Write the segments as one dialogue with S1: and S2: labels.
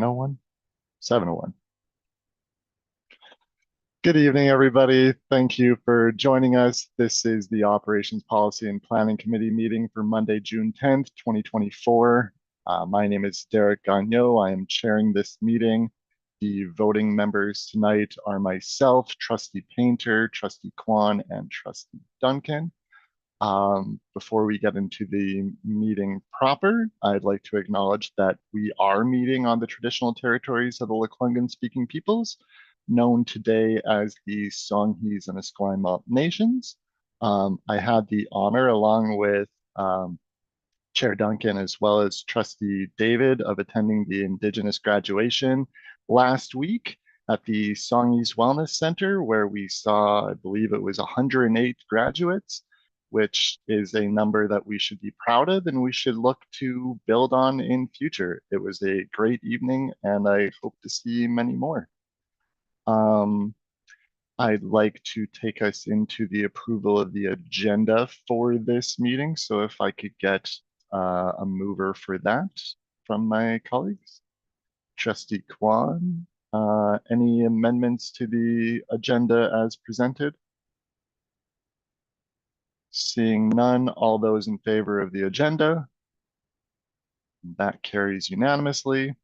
S1: 9:01? 7:01. Good evening, everybody. Thank you for joining us. This is the Operations Policy and Planning Committee meeting for Monday, June 10th, 2024. My name is Derek Gagnon. I am chairing this meeting. The voting members tonight are myself, Trustee Painter, Trustee Kwan, and Trustee Duncan. Before we get into the meeting proper, I'd like to acknowledge that we are meeting on the traditional territories of the Lekwungen-speaking peoples, known today as the Songhees and Esquimalt nations. I had the honor, along with Chair Duncan as well as Trustee David, of attending the Indigenous graduation last week at the Songhees Wellness Center, where we saw, I believe it was 108 graduates, which is a number that we should be proud of and we should look to build on in future. It was a great evening and I hope to see many more. I'd like to take us into the approval of the agenda for this meeting. So if I could get a mover for that from my colleagues. Trustee Kwan, any amendments to the agenda as presented? Seeing none, all those in favor of the agenda? That carries unanimously.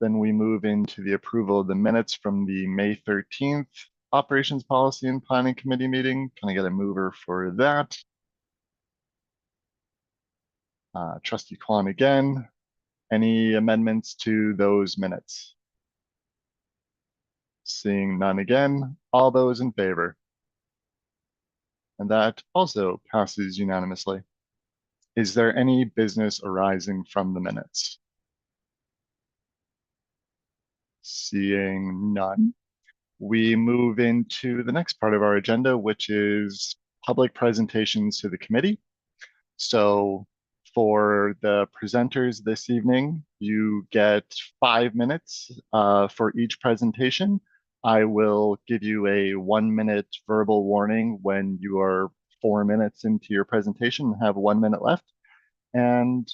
S1: Then we move into the approval of the minutes from the May 13th Operations Policy and Planning Committee meeting. Can I get a mover for that? Trustee Kwan again. Any amendments to those minutes? Seeing none again, all those in favor? And that also passes unanimously. Is there any business arising from the minutes? Seeing none, we move into the next part of our agenda, which is public presentations to the committee. So for the presenters this evening, you get 5 minutes for each presentation. I will give you a 1-minute verbal warning when you are 4 minutes into your presentation and have 1 minute left. And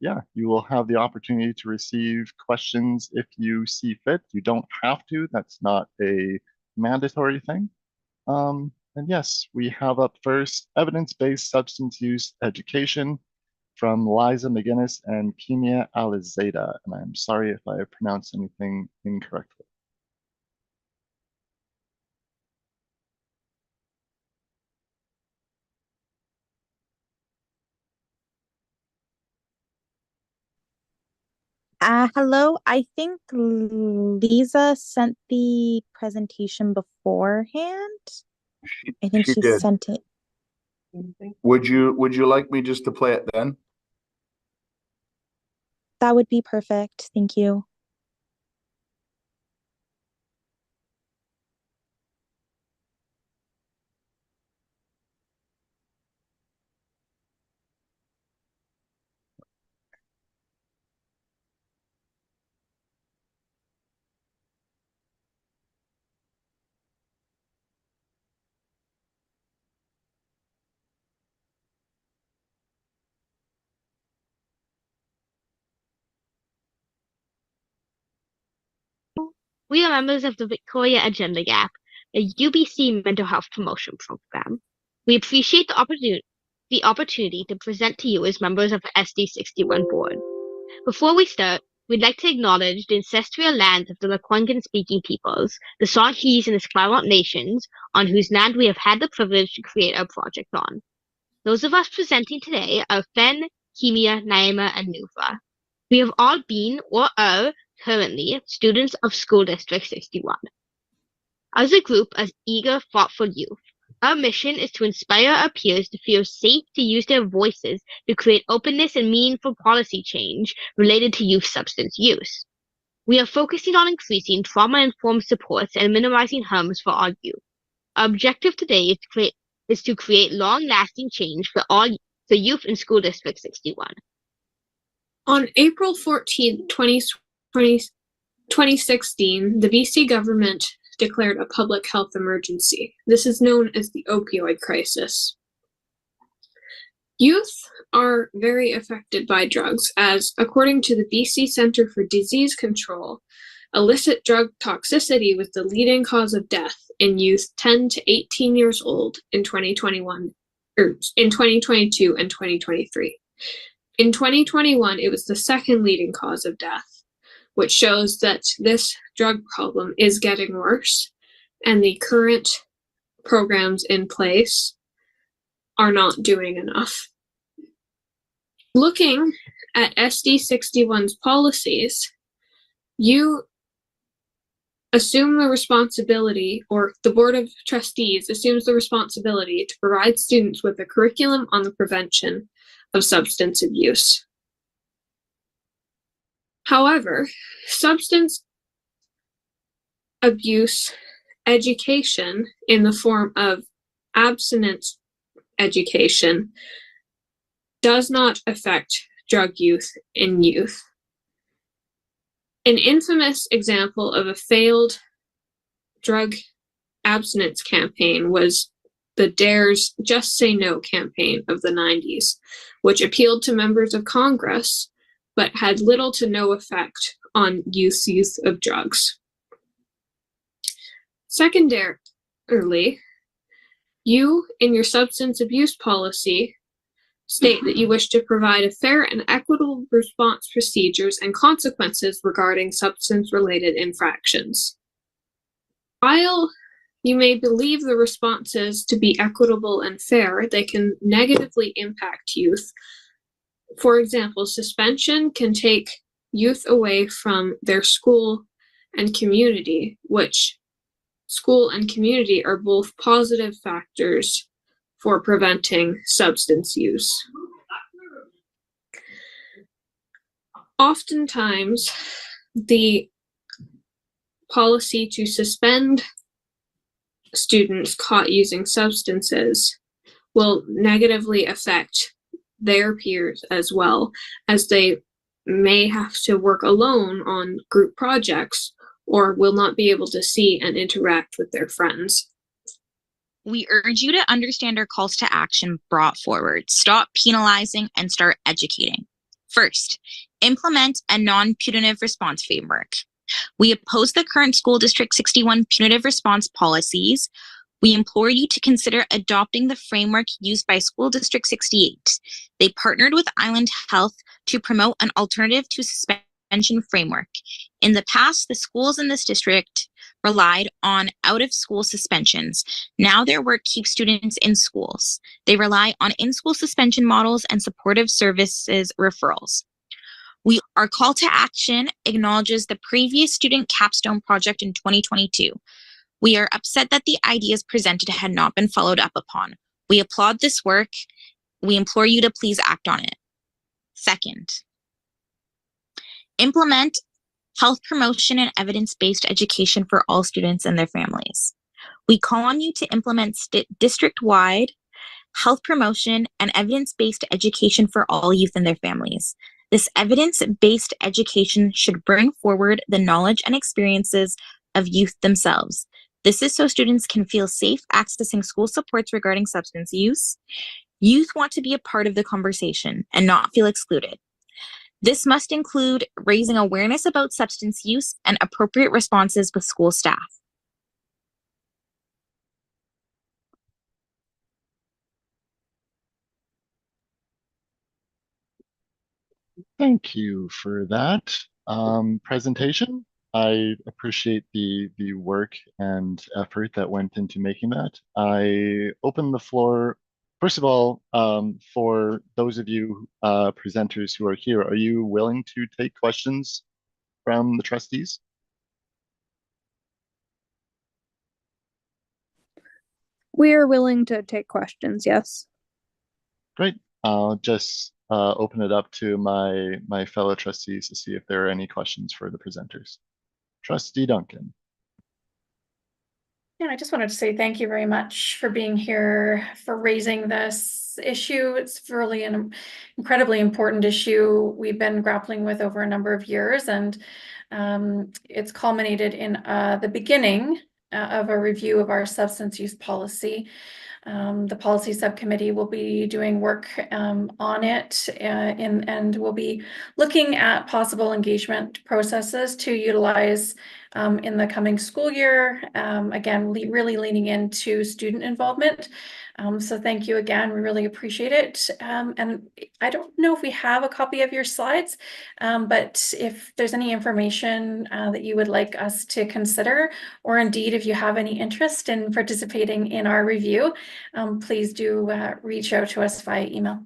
S1: yeah, you will have the opportunity to receive questions if you see fit. You don't have to, that's not a mandatory thing. And yes, we have up first evidence-based substance use education from Liza McGinnis and Kimia Alizada. And I'm sorry if I pronounced anything incorrectly.
S2: Hello. I think Lisa sent the presentation beforehand. I think she
S3: did.
S2: sent it.
S3: Would you like me just to play it then?
S2: That would be perfect. Thank you.
S4: We are members of the Victoria Agenda Gap, a UBC mental health promotion program. We appreciate the opportunity to present to you as members of the SD61 board. Before we start, we'd like to acknowledge the ancestral lands of the Lekwungen-speaking peoples, the Songhees and the Esquimalt nations, on whose land we have had the privilege to create our project on. Those of us presenting today are Fen, Kimia, Naima, and Nuva. We have all been or are currently students of School District 61. As a group of eager, thoughtful youth, our mission is to inspire our peers to feel safe to use their voices to create openness and meaningful policy change related to youth substance use. We are focusing on increasing trauma-informed supports and minimizing harms for all youth. Our objective today is to create long-lasting change for youth in School District 61.
S5: On April 14, 2016, the BC government declared a public health emergency. This is known as the opioid crisis. Youth are very affected by drugs, as according to the BC Centre for Disease Control, illicit drug toxicity was the leading cause of death in youth 10 to 18 years old in 2021, or in 2022 and 2023. In 2021, it was the second leading cause of death, which shows that this drug problem is getting worse, and the current programs in place are not doing enough. Looking at SD61's policies, you assume the responsibility, or the Board of Trustees assumes the responsibility to provide students with a curriculum on the prevention of substance abuse. However, substance abuse education in the form of abstinence education does not affect drug use in youth. An infamous example of a failed drug abstinence campaign was the DARE's Just Say No campaign of the 90s, which appealed to members of Congress but had little to no effect on youth's use of drugs. Secondarily, you, in your substance abuse policy, state that you wish to provide a fair and equitable response procedures and consequences regarding substance-related infractions. While you may believe the responses to be equitable and fair, they can negatively impact youth. For example, suspension can take youth away from their school and community, which school and community are both positive factors for preventing substance use. Oftentimes, the policy to suspend students caught using substances will negatively affect their peers as well, as they may have to work alone on group projects or will not be able to see and interact with their friends.
S6: We urge you to understand our calls to action brought forward. Stop penalizing and start educating. First, implement a non-punitive response framework. We oppose the current School District 61 punitive response policies. We implore you to consider adopting the framework used by School District 68. They partnered with Island Health to promote an alternative to suspension framework. In the past, the schools in this district relied on out-of-school suspensions. Now their work keeps students in schools. They rely on in-school suspension models and supportive services referrals. Our call to action acknowledges the previous student capstone project in 2022. We are upset that the ideas presented had not been followed up upon. We applaud this work. We implore you to please act on it. Second, implement health promotion and evidence-based education for all students and their families. We call on you to implement district-wide health promotion and evidence-based education for all youth and their families. This evidence-based education should bring forward the knowledge and experiences of youth themselves. This is so students can feel safe accessing school supports regarding substance use. Youth want to be a part of the conversation and not feel excluded. This must include raising awareness about substance use and appropriate responses with school staff.
S1: Thank you for that presentation. I appreciate the work and effort that went into making that. I open the floor. First of all, for those of you presenters who are here, are you willing to take questions from the trustees?
S7: We are willing to take questions, yes.
S1: Great. I'll just open it up to my fellow trustees to see if there are any questions for the presenters. Trustee Duncan.
S8: Yeah, I just wanted to say thank you very much for being here, for raising this issue. It's really an incredibly important issue we've been grappling with over a number of years, and it's culminated in the beginning of a review of our substance use policy. The policy subcommittee will be doing work on it and will be looking at possible engagement processes to utilize in the coming school year. Again, really leaning into student involvement. So thank you again. We really appreciate it. And I don't know if we have a copy of your slides, but if there's any information that you would like us to consider, or indeed if you have any interest in participating in our review, please do reach out to us via email.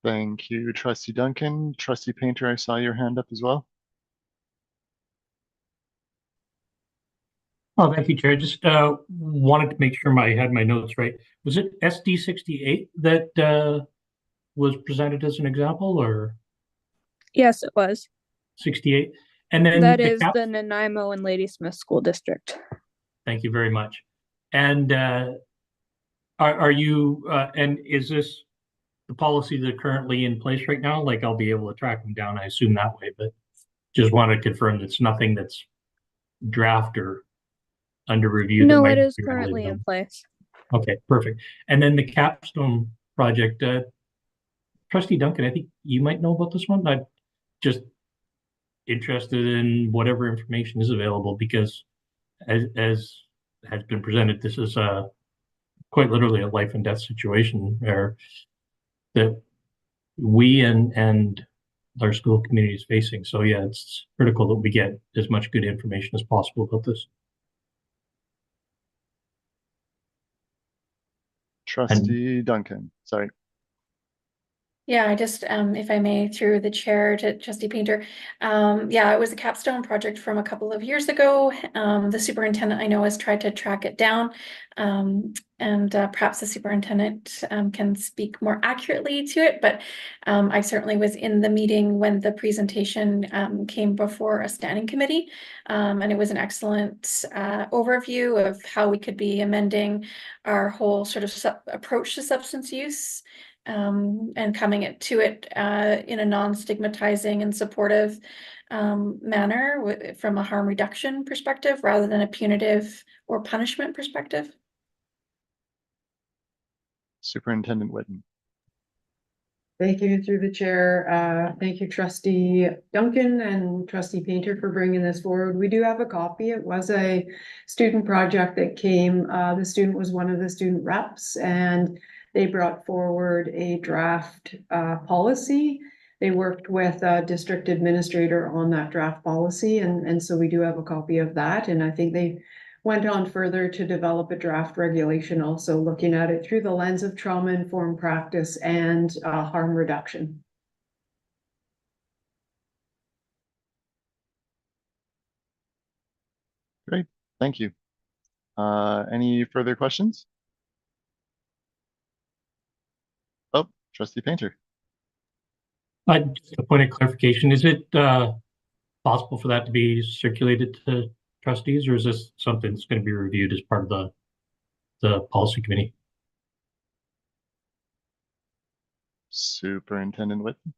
S1: Thank you, Trustee Duncan. Trustee Painter, I saw your hand up as well.
S9: Oh, thank you, Chair. Just wanted to make sure I had my notes right. Was it SD68 that was presented as an example, or
S7: Yes, it was.
S9: 68? And then
S7: That is the Nanaimo and Ladysmith School District.
S9: Thank you very much. And are you and is this the policy that are currently in place right now? Like, I'll be able to track them down, I assume, that way, but just want to confirm it's nothing that's draft or under review.
S7: No, it is currently in place.
S9: Okay, perfect. And then the capstone project, Trustee Duncan, I think you might know about this one. I'm just interested in whatever information is available, because as has been presented, this is quite literally a life and death situation where that we and our school community is facing. So yeah, it's critical that we get as much good information as possible about this.
S1: Trustee Duncan, sorry.
S8: Yeah, I just, if I may, through the chair to Trustee Painter. Yeah, it was a capstone project from a couple of years ago. The superintendent I know has tried to track it down. And perhaps the superintendent can speak more accurately to it, but I certainly was in the meeting when the presentation came before a standing committee. And it was an excellent overview of how we could be amending our whole sort of approach to substance use. And coming to it in a non-stigmatizing and supportive manner from a harm reduction perspective rather than a punitive or punishment perspective.
S1: Superintendent Whitten.
S10: Thank you through the chair. Thank you, Trustee Duncan and Trustee Painter, for bringing this forward. We do have a copy. It was a student project that came. The student was one of the student reps, and they brought forward a draft policy. They worked with a district administrator on that draft policy, and so we do have a copy of that. And I think they went on further to develop a draft regulation, also looking at it through the lens of trauma-informed practice and harm reduction.
S1: Great, thank you. Any further questions? Oh, Trustee Painter.
S9: Just a point of clarification, is it possible for that to be circulated to trustees, or is this something that's going to be reviewed as part of the policy committee?
S1: Superintendent Whitten.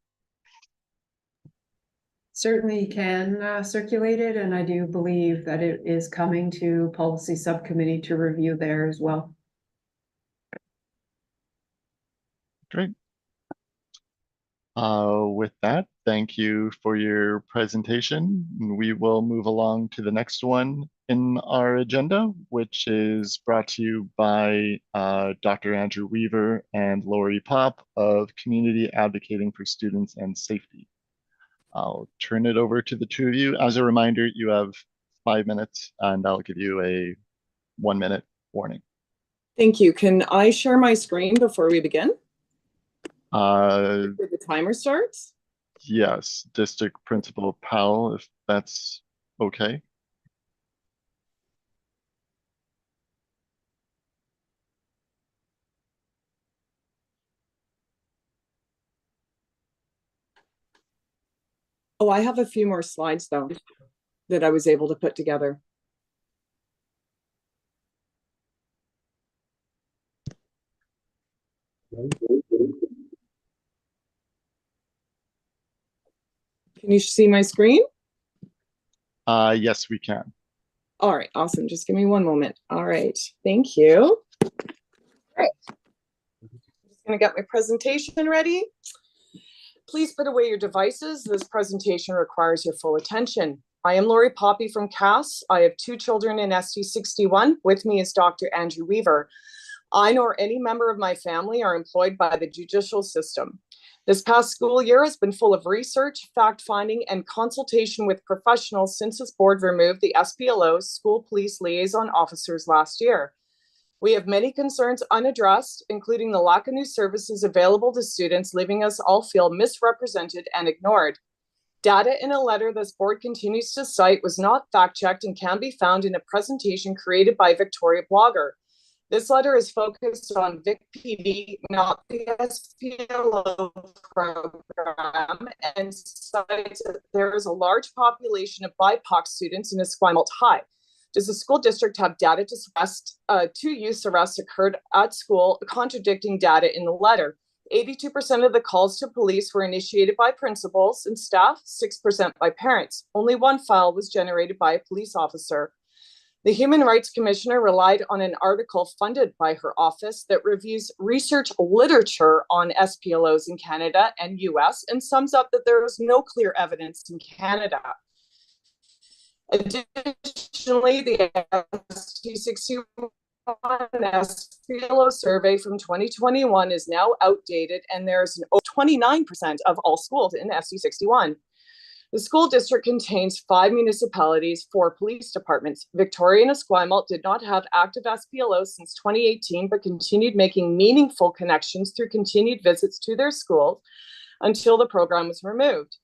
S10: Certainly can circulate it, and I do believe that it is coming to policy subcommittee to review there as well.
S1: Great. With that, thank you for your presentation. We will move along to the next one in our agenda, which is brought to you by Dr. Andrew Weaver and Lori Pop of Community Advocating for Students and Safety. I'll turn it over to the two of you. As a reminder, you have 5 minutes, and I'll give you a 1-minute warning.
S11: Thank you. Can I share my screen before we begin? Before the timer starts?
S1: Yes, District Principal Powell, if that's okay.
S11: Oh, I have a few more slides though that I was able to put together. Can you see my screen?
S1: Yes, we can.
S11: All right, awesome. Just give me one moment. All right, thank you. All right. Just gonna get my presentation ready. Please put away your devices. This presentation requires your full attention. I am Lori Poppy from CAS. I have 2 children in SD61. With me is Dr. Andrew Weaver. I nor any member of my family are employed by the judicial system. This past school year has been full of research, fact-finding, and consultation with professionals since this board removed the SPLO's school police liaison officers last year. We have many concerns unaddressed, including the lack of new services available to students, leaving us all feel misrepresented and ignored. Data in a letter this board continues to cite was not fact-checked and can be found in a presentation created by Victoria Blogger. This letter is focused on Vic PD, not the SPLO program, and cites that there is a large population of BIPOC students in Esquimalt High. Does the school district have data to suggest 2 youth arrests occurred at school, contradicting data in the letter? 82% of the calls to police were initiated by principals and staff, 6% by parents. Only 1 file was generated by a police officer. The Human Rights Commissioner relied on an article funded by her office that reviews research literature on SPLOs in Canada and US and sums up that there is no clear evidence in Canada. Additionally, the SD61 SPLO survey from 2021 is now outdated, and there's 29% of all schools in SD61. The school district contains 5 municipalities, 4 police departments. Victoria and Esquimalt did not have active SPLOs since 2018, but continued making meaningful connections through continued visits to their schools until the program was removed.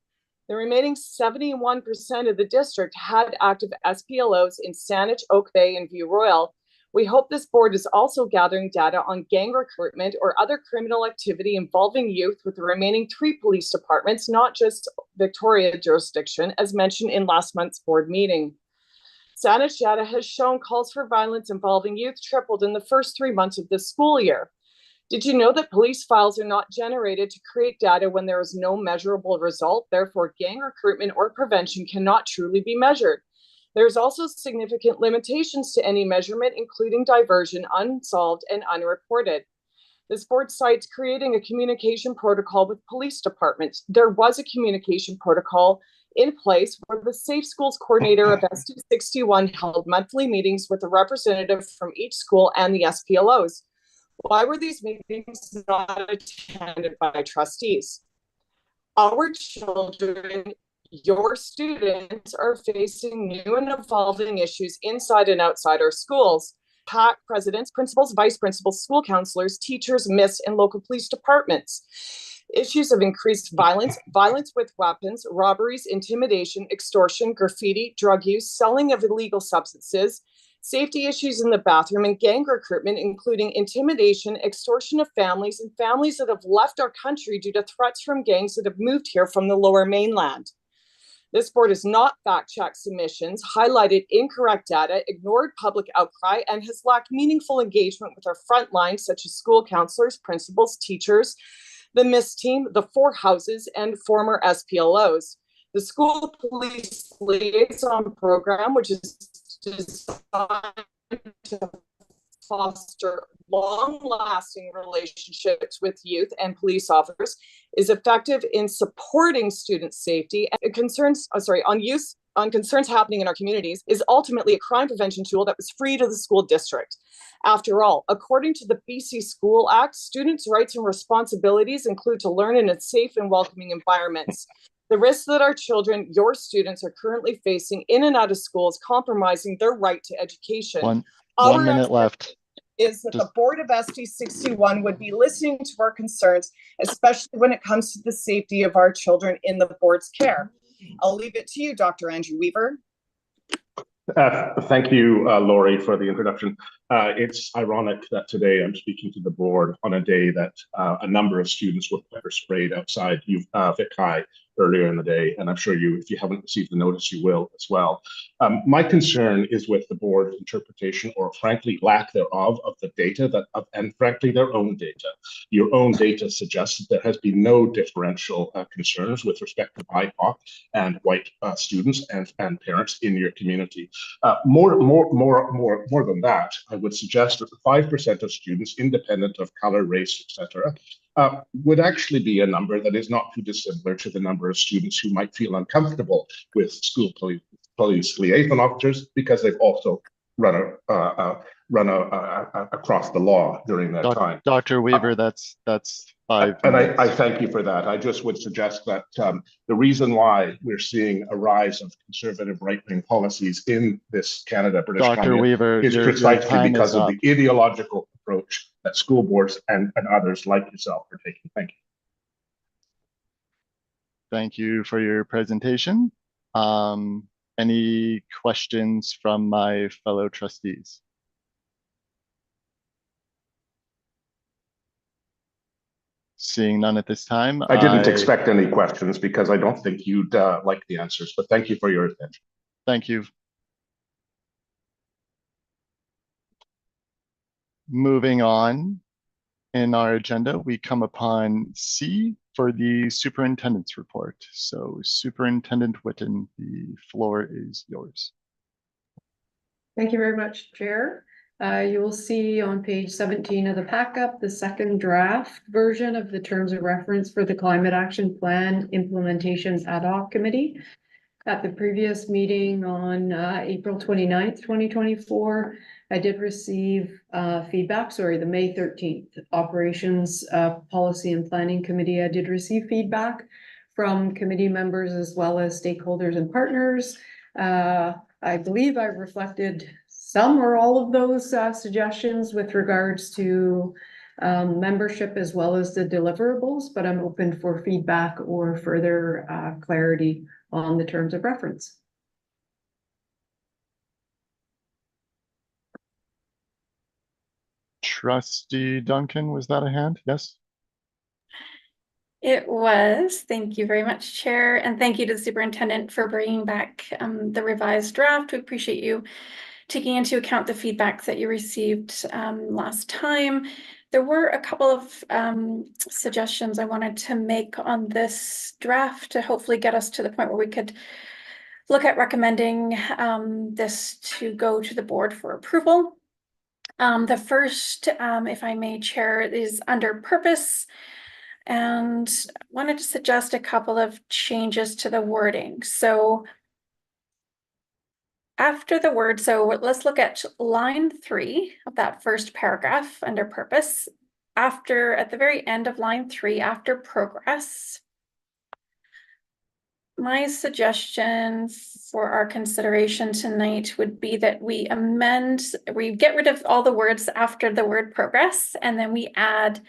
S11: The remaining 71% of the district had active SPLOs in Saanich, Oak Bay, and View Royal. We hope this board is also gathering data on gang recruitment or other criminal activity involving youth with the remaining 3 police departments, not just Victoria jurisdiction, as mentioned in last month's board meeting. Saanich data has shown calls for violence involving youth tripled in the first 3 months of this school year. Did you know that police files are not generated to create data when there is no measurable result? Therefore, gang recruitment or prevention cannot truly be measured. There's also significant limitations to any measurement, including diversion, unsolved, and unreported. This board cites creating a communication protocol with police departments. There was a communication protocol in place where the Safe Schools coordinator of SD61 held monthly meetings with a representative from each school and the SPLOs. Why were these meetings not attended by trustees? Our children, your students, are facing new and evolving issues inside and outside our schools. PAC presidents, principals, vice principals, school counselors, teachers, MIS, and local police departments. Issues of increased violence, violence with weapons, robberies, intimidation, extortion, graffiti, drug use, selling of illegal substances, safety issues in the bathroom, and gang recruitment, including intimidation, extortion of families, and families that have left our country due to threats from gangs that have moved here from the Lower Mainland. This board has not fact-checked submissions, highlighted incorrect data, ignored public outcry, and has lacked meaningful engagement with our front lines, such as school counselors, principals, teachers, the MIS team, the 4 houses, and former SPLOs. The school police liaison program, which is designed to foster long-lasting relationships with youth and police officers, is effective in supporting student safety and concerns happening in our communities, is ultimately a crime prevention tool that was free to the school district. After all, according to the BC School Act, students' rights and responsibilities include to learn in a safe and welcoming environments. The risks that our children, your students, are currently facing in and out of schools, compromising their right to education.
S1: One minute left.
S11: Is that the board of SD61 would be listening to our concerns, especially when it comes to the safety of our children in the board's care. I'll leave it to you, Dr. Andrew Weaver.
S12: Thank you, Lori, for the introduction. It's ironic that today I'm speaking to the board on a day that a number of students were pepper sprayed outside Vic High earlier in the day, and I'm sure if you haven't received the notice, you will as well. My concern is with the board's interpretation, or frankly lack thereof, of the data and frankly their own data. Your own data suggests that there has been no differential concerns with respect to BIPOC and white students and parents in your community. More than that, I would suggest that the 5% of students, independent of color, race, etc., would actually be a number that is not too dissimilar to the number of students who might feel uncomfortable with school police liaison officers because they've also run across the law during that time.
S1: Dr. Weaver, that's 5
S12: and
S1: minutes.
S12: I thank you for that. I just would suggest that the reason why we're seeing a rise of conservative right-wing policies in this Canada, British Columbia,
S1: Weaver,
S12: is
S1: your
S12: precisely
S1: time
S12: because
S1: is
S12: of
S1: up.
S12: the ideological approach that school boards and others like yourself are taking. Thank you.
S1: Thank you for your presentation. Any questions from my fellow trustees? Seeing none at this time.
S12: I didn't expect any questions because I don't think you'd like the answers, but thank you for your attention.
S1: Thank you. Moving on in our agenda, we come upon C for the superintendent's report. So Superintendent Whitten, the floor is yours.
S10: Thank you very much, Chair. You will see on page 17 of the pack-up the second draft version of the terms of reference for the Climate Action Plan Implementations Ad Hoc Committee. At the previous meeting on April 29th, 2024, I did receive feedback, the May 13th Operations Policy and Planning Committee. I did receive feedback from committee members as well as stakeholders and partners. I believe I reflected some or all of those suggestions with regards to membership as well as the deliverables, but I'm open for feedback or further clarity on the terms of reference.
S1: Trustee Duncan, was that a hand? Yes.
S8: It was. Thank you very much, Chair. And thank you to the superintendent for bringing back the revised draft. We appreciate you taking into account the feedback that you received last time. There were a couple of suggestions I wanted to make on this draft to hopefully get us to the point where we could look at recommending this to go to the board for approval. The first, if I may, Chair, is under purpose, and wanted to suggest a couple of changes to the wording. So after the word, let's look at line 3 of that first paragraph under purpose. At the very end of line 3, after progress, my suggestion for our consideration tonight would be that we get rid of all the words after the word progress, and then we add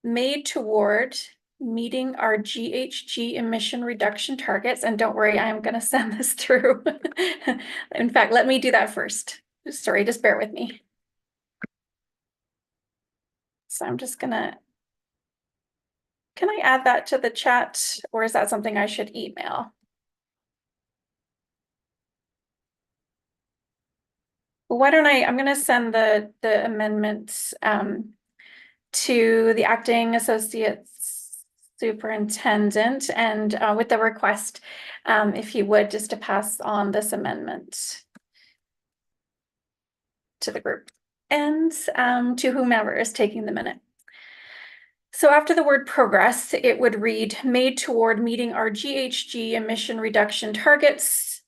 S8: made toward meeting our GHG emission reduction targets. And don't worry, I'm going to send this through. In fact, let me do that first. Sorry, just bear with me. So I'm just going to, can I add that to the chat, or is that something I should email? Why don't I'm going to send the amendments to the acting associate superintendent, and with the request, if you would, just to pass on this amendment to the group and to whomever is taking the minute. So after the word progress, it would read made toward meeting our GHG emission reduction targets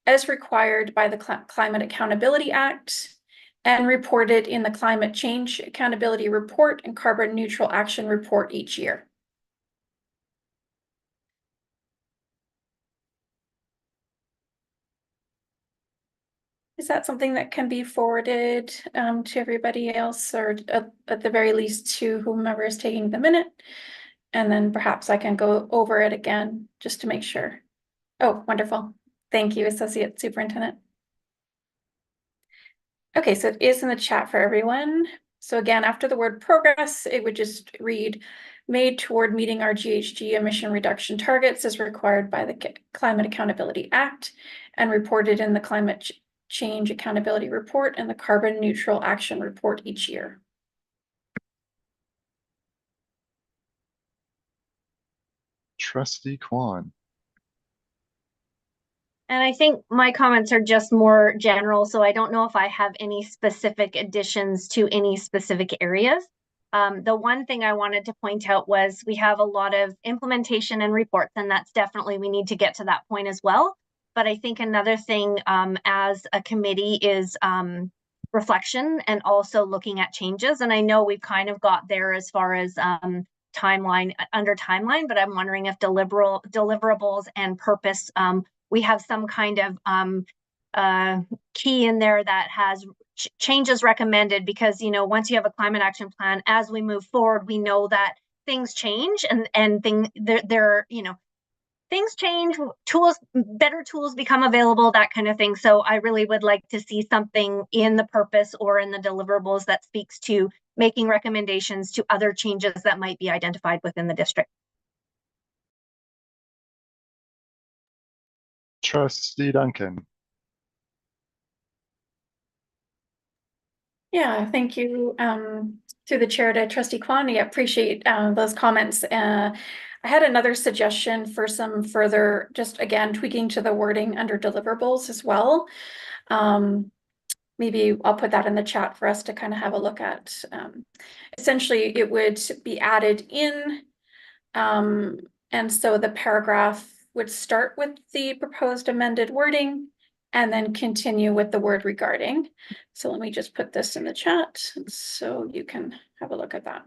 S8: as required by the Climate Accountability Act and reported in the Climate Change Accountability Report and Carbon Neutral Action Report each year. Is that something that can be forwarded to everybody else, or at the very least to whomever is taking the minute? And then perhaps I can go over it again just to make sure. Oh, wonderful. Thank you, Associate Superintendent. Okay, so it is in the chat for everyone. So again, after the word progress, it would just read made toward meeting our GHG emission reduction targets as required by the Climate Accountability Act and reported in the Climate Change Accountability Report and the Carbon Neutral Action Report each year.
S1: Trustee Kwan.
S13: And I think my comments are just more general, so I don't know if I have any specific additions to any specific areas. The one thing I wanted to point out was we have a lot of implementation and reports, and that's definitely, we need to get to that point as well. But I think another thing as a committee is reflection and also looking at changes. And I know we've kind of got there as far as timeline, but I'm wondering if deliverables and purpose, we have some kind of key in there that has changes recommended, because, you know, once you have a climate action plan, as we move forward, we know that things change and you know, things change, better tools become available, that kind of thing. So I really would like to see something in the purpose or in the deliverables that speaks to making recommendations to other changes that might be identified within the district.
S1: Trustee Duncan.
S8: Yeah, thank you to the chair, to Trustee Kwan. I appreciate those comments. I had another suggestion for some further, just again, tweaking to the wording under deliverables as well. Maybe I'll put that in the chat for us to kind of have a look at. Essentially, it would be added in, and so the paragraph would start with the proposed amended wording and then continue with the word regarding. So let me just put this in the chat so you can have a look at that.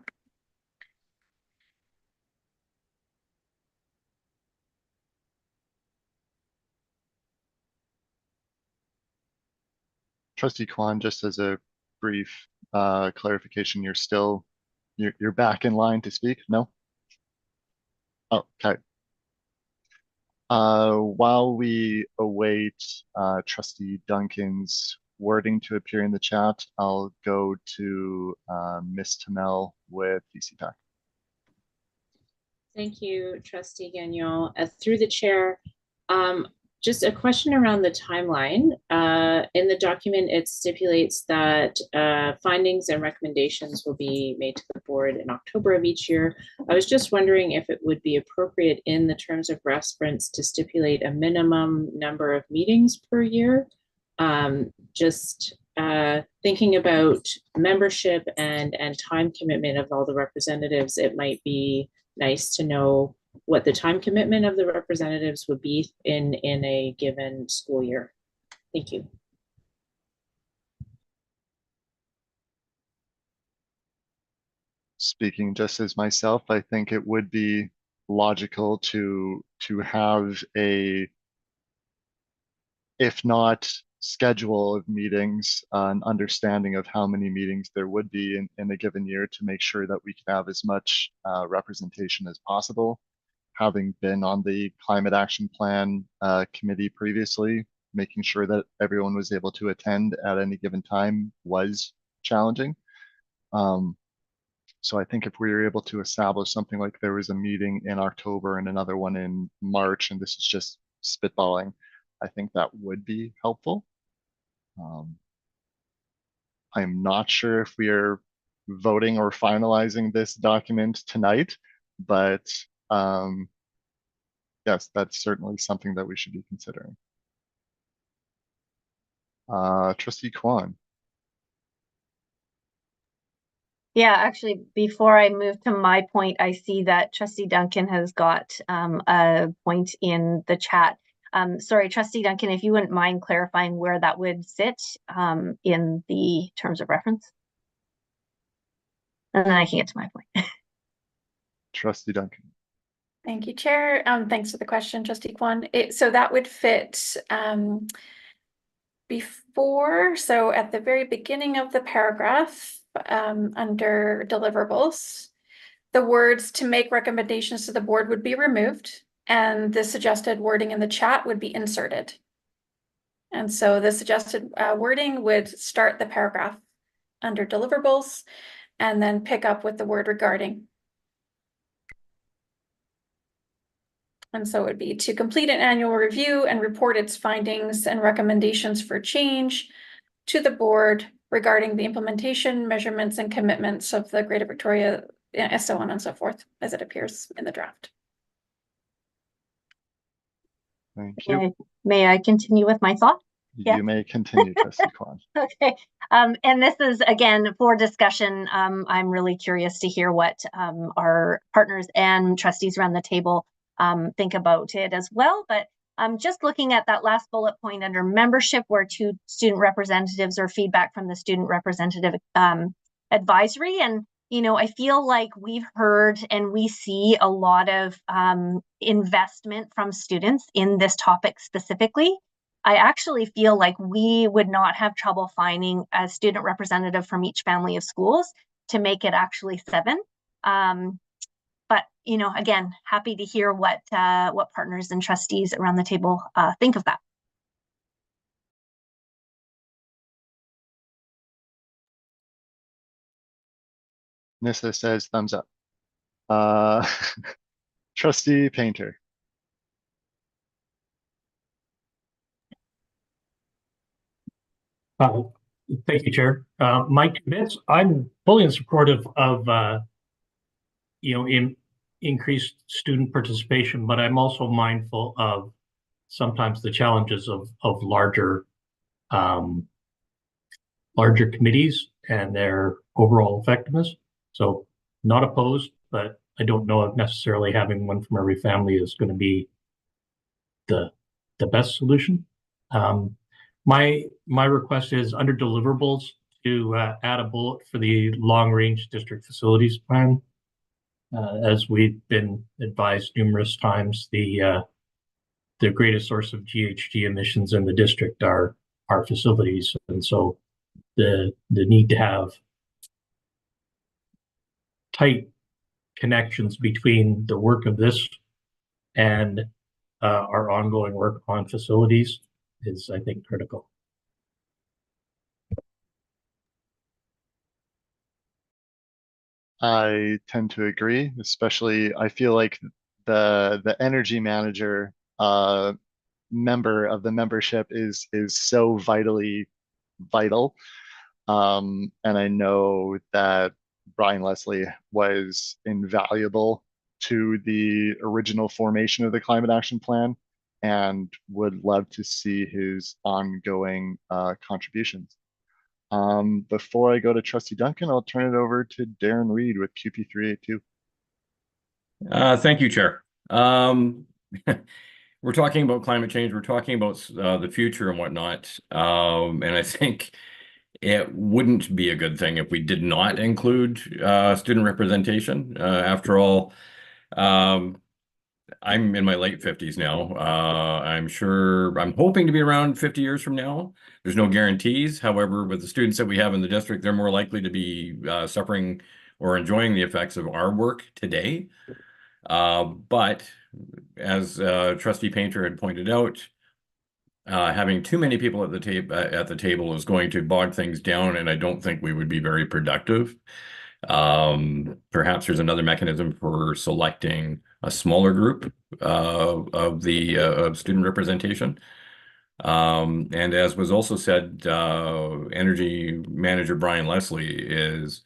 S1: Trustee Kwan, just as a brief clarification, you're back in line to speak? No? Oh, okay. While we await Trustee Duncan's wording to appear in the chat, I'll go to Ms. Tamel with DCPAC.
S14: Thank you, Trustee Gagnon. Through the chair, just a question around the timeline. In the document, it stipulates that findings and recommendations will be made to the board in October of each year. I was just wondering if it would be appropriate in the terms of reference to stipulate a minimum number of meetings per year. Thinking about membership and time commitment of all the representatives, it might be nice to know what the time commitment of the representatives would be in a given school year. Thank you.
S1: Speaking just as myself, I think it would be logical to have a, if not schedule of meetings, an understanding of how many meetings there would be in a given year to make sure that we can have as much representation as possible. Having been on the Climate Action Plan committee previously, making sure that everyone was able to attend at any given time was challenging. So I think if we were able to establish something like there was a meeting in October and another one in March, and this is just spitballing, I think that would be helpful. I'm not sure if we are voting or finalizing this document tonight, but yes, that's certainly something that we should be considering. Trustee Kwan.
S13: Yeah, actually, before I move to my point, I see that Trustee Duncan has got a point in the chat. Sorry, Trustee Duncan, if you wouldn't mind clarifying where that would sit in the terms of reference. And then I can get to my point.
S1: Trustee Duncan.
S8: Thank you, Chair. Thanks for the question, Trustee Kwan. So that would fit before, so at the very beginning of the paragraph, under deliverables, the words "to make recommendations to the board" would be removed, and the suggested wording in the chat would be inserted. And so the suggested wording would start the paragraph under deliverables and then pick up with the word "regarding." And so it would be to complete an annual review and report its findings and recommendations for change to the board regarding the implementation, measurements, and commitments of the Greater Victoria, so on and so forth, as it appears in the draft.
S1: Thank you.
S13: May I continue with my thought?
S1: You may continue, Trustee Kwan.
S13: Okay. And this is, again, for discussion. I'm really curious to hear what our partners and trustees around the table think about it as well. But just looking at that last bullet point under membership, where 2 student representatives or feedback from the student representative advisory. And, you know, I feel like we've heard and we see a lot of investment from students in this topic specifically. I actually feel like we would not have trouble finding a student representative from each family of schools to make it actually 7. But, you know, again, happy to hear what partners and trustees around the table think of that.
S1: Nissa says thumbs up. Trustee Painter.
S9: Thank you, Chair. Mike, I'm fully in support of increased student participation, but I'm also mindful of sometimes the challenges of larger committees and their overall effectiveness. So not opposed, but I don't know if necessarily having one from every family is going to be the best solution. My request is under deliverables to add a bullet for the long-range district facilities plan. As we've been advised numerous times, the greatest source of GHG emissions in the district are our facilities, and so the need to have tight connections between the work of this and our ongoing work on facilities is, I think, critical.
S1: I tend to agree, especially I feel like the energy manager member of the membership is so vitally vital. And I know that Brian Leslie was invaluable to the original formation of the climate action plan and would love to see his ongoing contributions. Before I go to Trustee Duncan, I'll turn it over to Darren Reed with QP382.
S15: Thank you, Chair. We're talking about climate change. We're talking about the future and whatnot. And I think it wouldn't be a good thing if we did not include student representation. After all, I'm in my late 50s now. I'm hoping to be around 50 years from now. There's no guarantees. However, with the students that we have in the district, they're more likely to be suffering or enjoying the effects of our work today. But as Trustee Painter had pointed out, having too many people at the table is going to bog things down, and I don't think we would be very productive. Perhaps there's another mechanism for selecting a smaller group of student representation. And as was also said, Energy Manager Brian Leslie is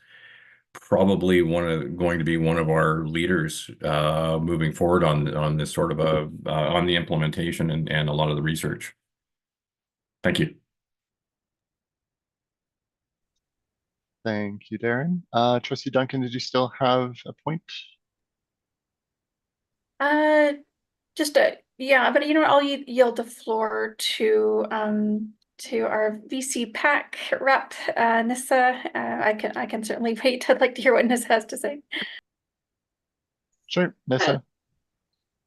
S15: probably going to be one of our leaders moving forward on this sort of on the implementation and a lot of the research. Thank you.
S1: Thank you, Darren. Trustee Duncan, did you still have a point?
S8: Yeah, but you know what, I'll yield the floor to our VC PAC rep, Nissa. I can certainly wait. I'd like to hear what Nissa has to say.
S1: Sure, Nissa.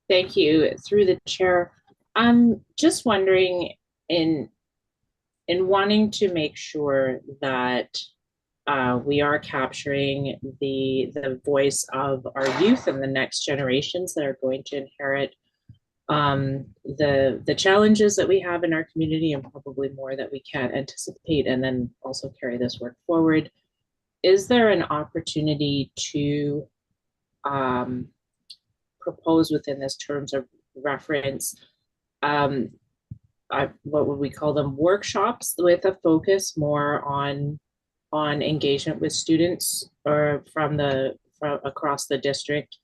S14: Thank you. Through the chair, I'm just wondering, in wanting to make sure that we are capturing the voice of our youth and the next generations that are going to inherit the challenges that we have in our community, and probably more that we can't anticipate, and then also carry this work forward. Is there an opportunity to propose within this terms of reference, what would we call them, workshops with a focus more on engagement with students or from across the district,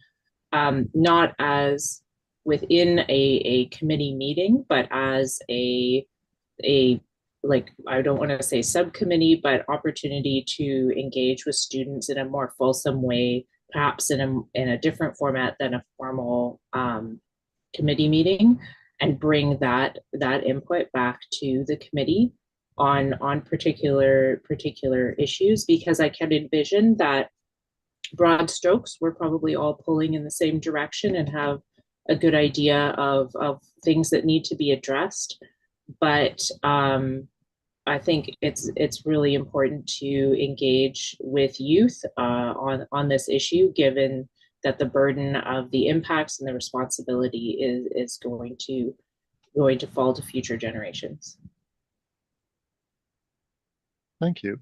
S14: not as within a committee meeting, but as a like, I don't want to say subcommittee, but opportunity to engage with students in a more fulsome way, perhaps in a different format than a formal committee meeting, and bring that input back to the committee on particular issues, because I can envision that broad strokes, we're probably all pulling in the same direction and have a good idea of things that need to be addressed. But I think it's really important to engage with youth on this issue, given that the burden of the impacts and the responsibility is going to fall to future generations.
S1: Thank you.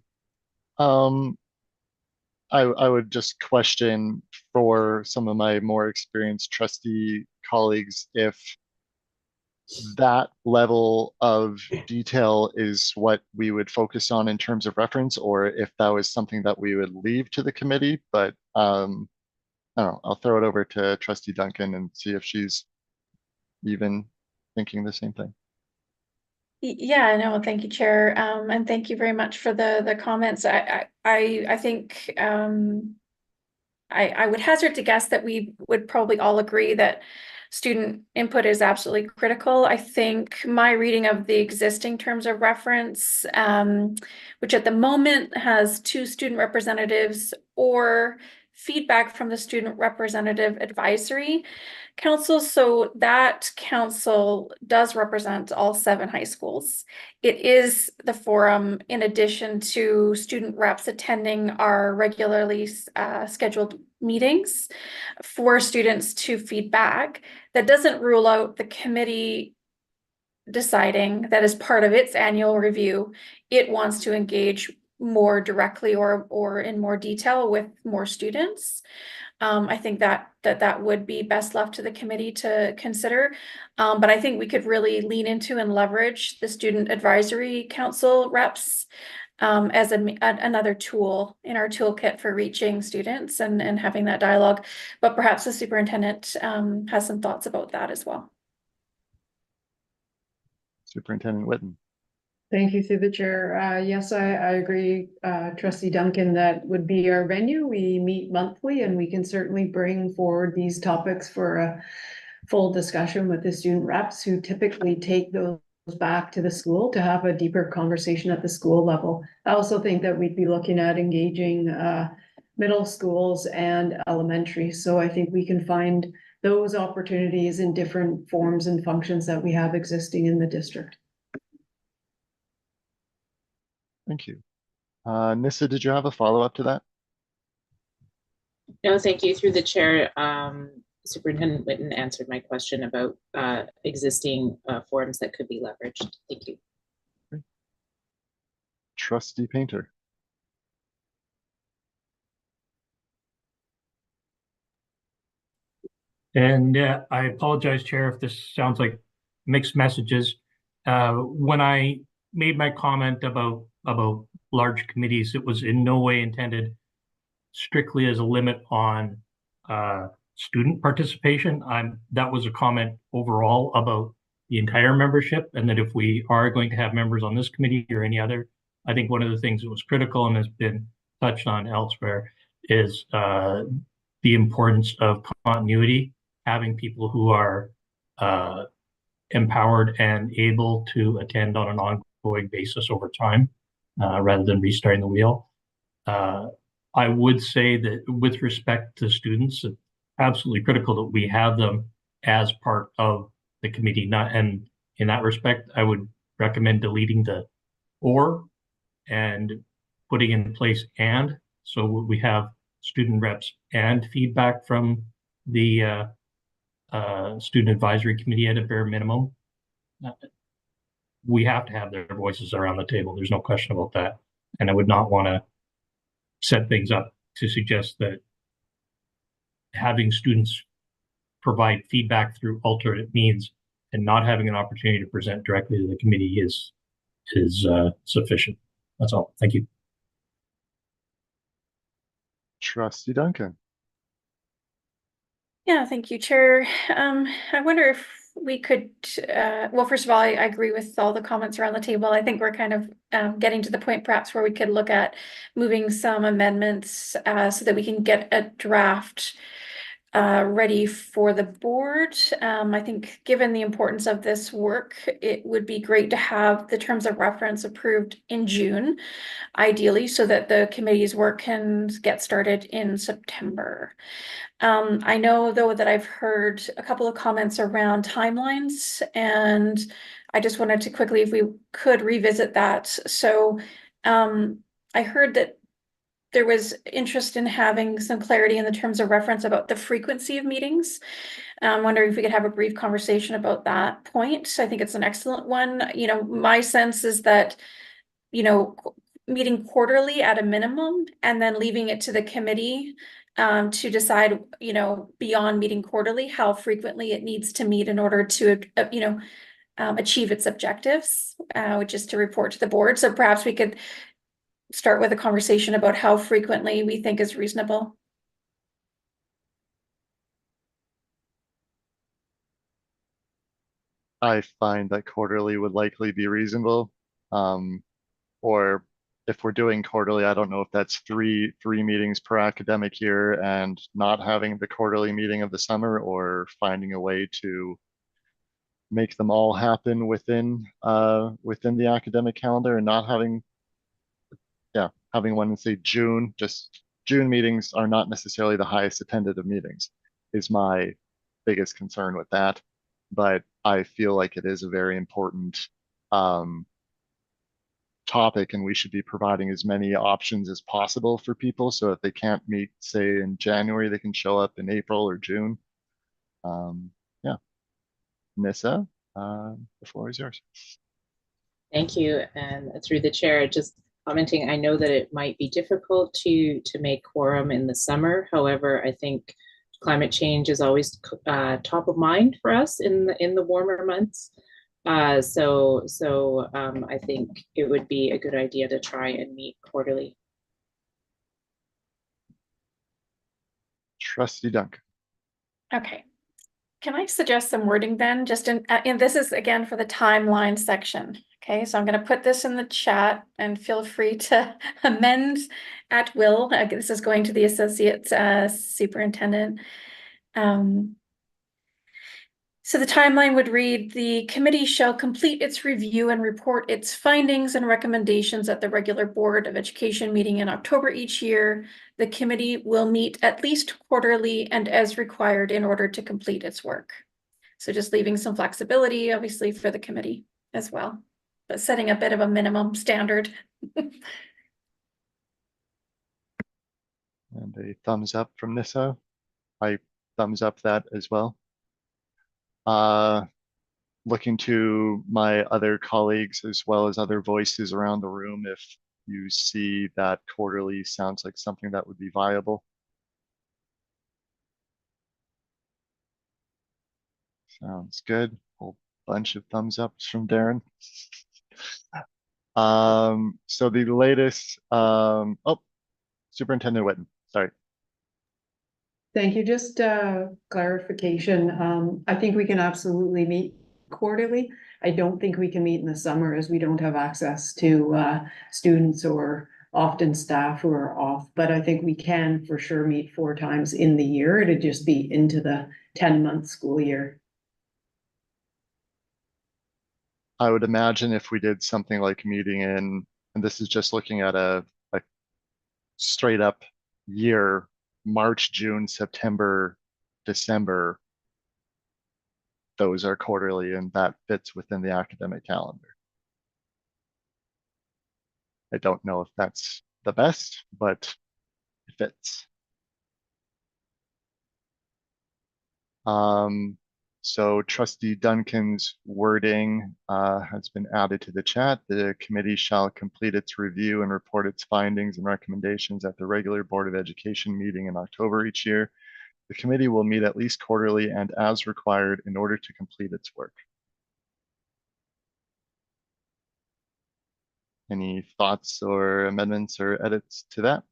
S1: I would just question for some of my more experienced trustee colleagues if that level of detail is what we would focus on in terms of reference, or if that was something that we would leave to the committee. But I don't know, I'll throw it over to Trustee Duncan and see if she's even thinking the same thing.
S8: Yeah, no, thank you, Chair. And thank you very much for the comments. I think I would hazard to guess that we would probably all agree that student input is absolutely critical. I think my reading of the existing terms of reference, which at the moment has 2 student representatives or feedback from the Student Representative Advisory Council. So that council does represent all 7 high schools. It is the forum, in addition to student reps attending our regularly scheduled meetings for students to feedback. That doesn't rule out the committee deciding that as part of its annual review, it wants to engage more directly or in more detail with more students. I think that would be best left to the committee to consider. But I think we could really lean into and leverage the Student Advisory Council reps as another tool in our toolkit for reaching students and having that dialogue. But perhaps the superintendent has some thoughts about that as well.
S1: Superintendent Whitten.
S10: Thank you through the chair. Yes, I agree, Trustee Duncan, that would be our venue. We meet monthly and we can certainly bring forward these topics for a full discussion with the student reps who typically take those back to the school to have a deeper conversation at the school level. I also think that we'd be looking at engaging middle schools and elementary. So I think we can find those opportunities in different forms and functions that we have existing in the district.
S1: Thank you. Nissa, did you have a follow-up to that?
S14: No, thank you. Through the chair, Superintendent Whitten answered my question about existing forums that could be leveraged. Thank you.
S1: Great. Trustee Painter.
S9: And I apologize, Chair, if this sounds like mixed messages. When I made my comment about large committees, it was in no way intended strictly as a limit on student participation. That was a comment overall about the entire membership, and that if we are going to have members on this committee or any other, I think one of the things that was critical and has been touched on elsewhere is the importance of continuity, having people who are empowered and able to attend on an ongoing basis over time, rather than restarting the wheel. I would say that with respect to students, it's absolutely critical that we have them as part of the committee. And in that respect, I would recommend deleting the "or" and putting in place "and." So we have student reps and feedback from the Student Advisory Committee at a bare minimum. We have to have their voices around the table. There's no question about that. And I would not want to set things up to suggest that having students provide feedback through alternate means, and not having an opportunity to present directly to the committee is sufficient. That's all. Thank you.
S1: Trustee Duncan.
S8: Yeah, thank you, Chair. I wonder if we could, well, first of all, I agree with all the comments around the table. I think we're kind of getting to the point perhaps where we could look at moving some amendments so that we can get a draft ready for the board. I think given the importance of this work, it would be great to have the terms of reference approved in June, ideally, so that the committee's work can get started in September. I know though that I've heard a couple of comments around timelines, and I just wanted to quickly, if we could revisit that. So I heard that there was interest in having some clarity in the terms of reference about the frequency of meetings. I'm wondering if we could have a brief conversation about that point. I think it's an excellent one. You know, my sense is that, you know, meeting quarterly at a minimum and then leaving it to the committee to decide, you know, beyond meeting quarterly, how frequently it needs to meet in order to, you know, achieve its objectives, which is to report to the board. So perhaps we could start with a conversation about how frequently we think is reasonable.
S1: I find that quarterly would likely be reasonable. Or if we're doing quarterly, I don't know if that's three meetings per academic year and not having the quarterly meeting of the summer, or finding a way to make them all happen within the academic calendar and not having one in, say, June. Just June meetings are not necessarily the highest attended of meetings, is my biggest concern with that. But I feel like it is a very important topic, and we should be providing as many options as possible for people, so if they can't meet, say, in January, they can show up in April or June. Yeah. Nissa, the floor is yours.
S14: Thank you. And through the chair, just commenting, I know that it might be difficult to make quorum in the summer. However, I think climate change is always top of mind for us in the warmer months. So I think it would be a good idea to try and meet quarterly.
S1: Trustee Duncan.
S8: Okay. Can I suggest some wording then? Just and this is again for the timeline section. Okay, so I'm going to put this in the chat and feel free to amend at will. This is going to the associate superintendent. So the timeline would read, the committee shall complete its review and report its findings and recommendations at the regular Board of Education meeting in October each year. The committee will meet at least quarterly and as required in order to complete its work. So just leaving some flexibility, obviously, for the committee as well, but setting a bit of a minimum standard.
S1: And a thumbs up from Nissa. I thumbs up that as well. Looking to my other colleagues as well as other voices around the room, if you see that quarterly sounds like something that would be viable. Sounds good. Whole bunch of thumbs ups from Darren. So the latest, oh, Superintendent Whitten, sorry.
S10: Thank you. Just clarification. I think we can absolutely meet quarterly. I don't think we can meet in the summer, as we don't have access to students or often staff who are off, but I think we can for sure meet 4 times in the year. It'd just be into the 10-month school year.
S1: I would imagine if we did something like meeting in, and this is just looking at a straight up year, March, June, September, December, those are quarterly, and that fits within the academic calendar. I don't know if that's the best, but it fits. So Trustee Duncan's wording has been added to the chat. The committee shall complete its review and report its findings and recommendations at the regular Board of Education meeting in October each year. The committee will meet at least quarterly and as required in order to complete its work. Any thoughts or amendments or edits to that?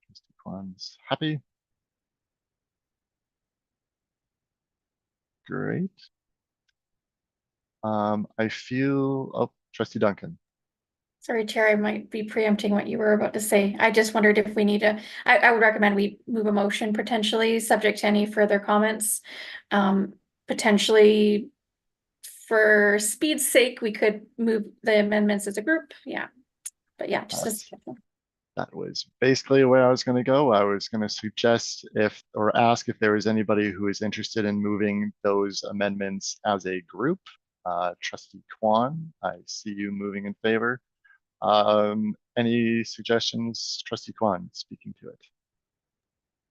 S1: Trustee Kwan's happy. Great. I feel, oh, Trustee Duncan.
S8: Sorry, Chair, I might be preempting what you were about to say. I just wondered if we need to, I would recommend we move a motion potentially, subject to any further comments. Potentially, for speed's sake, we could move the amendments as a group. Yeah, but yeah, just
S1: that was basically where I was going to go. I was going to suggest or ask if there was anybody who is interested in moving those amendments as a group. Trustee Kwan, I see you moving in favor. Any suggestions, Trustee Kwan, speaking to it?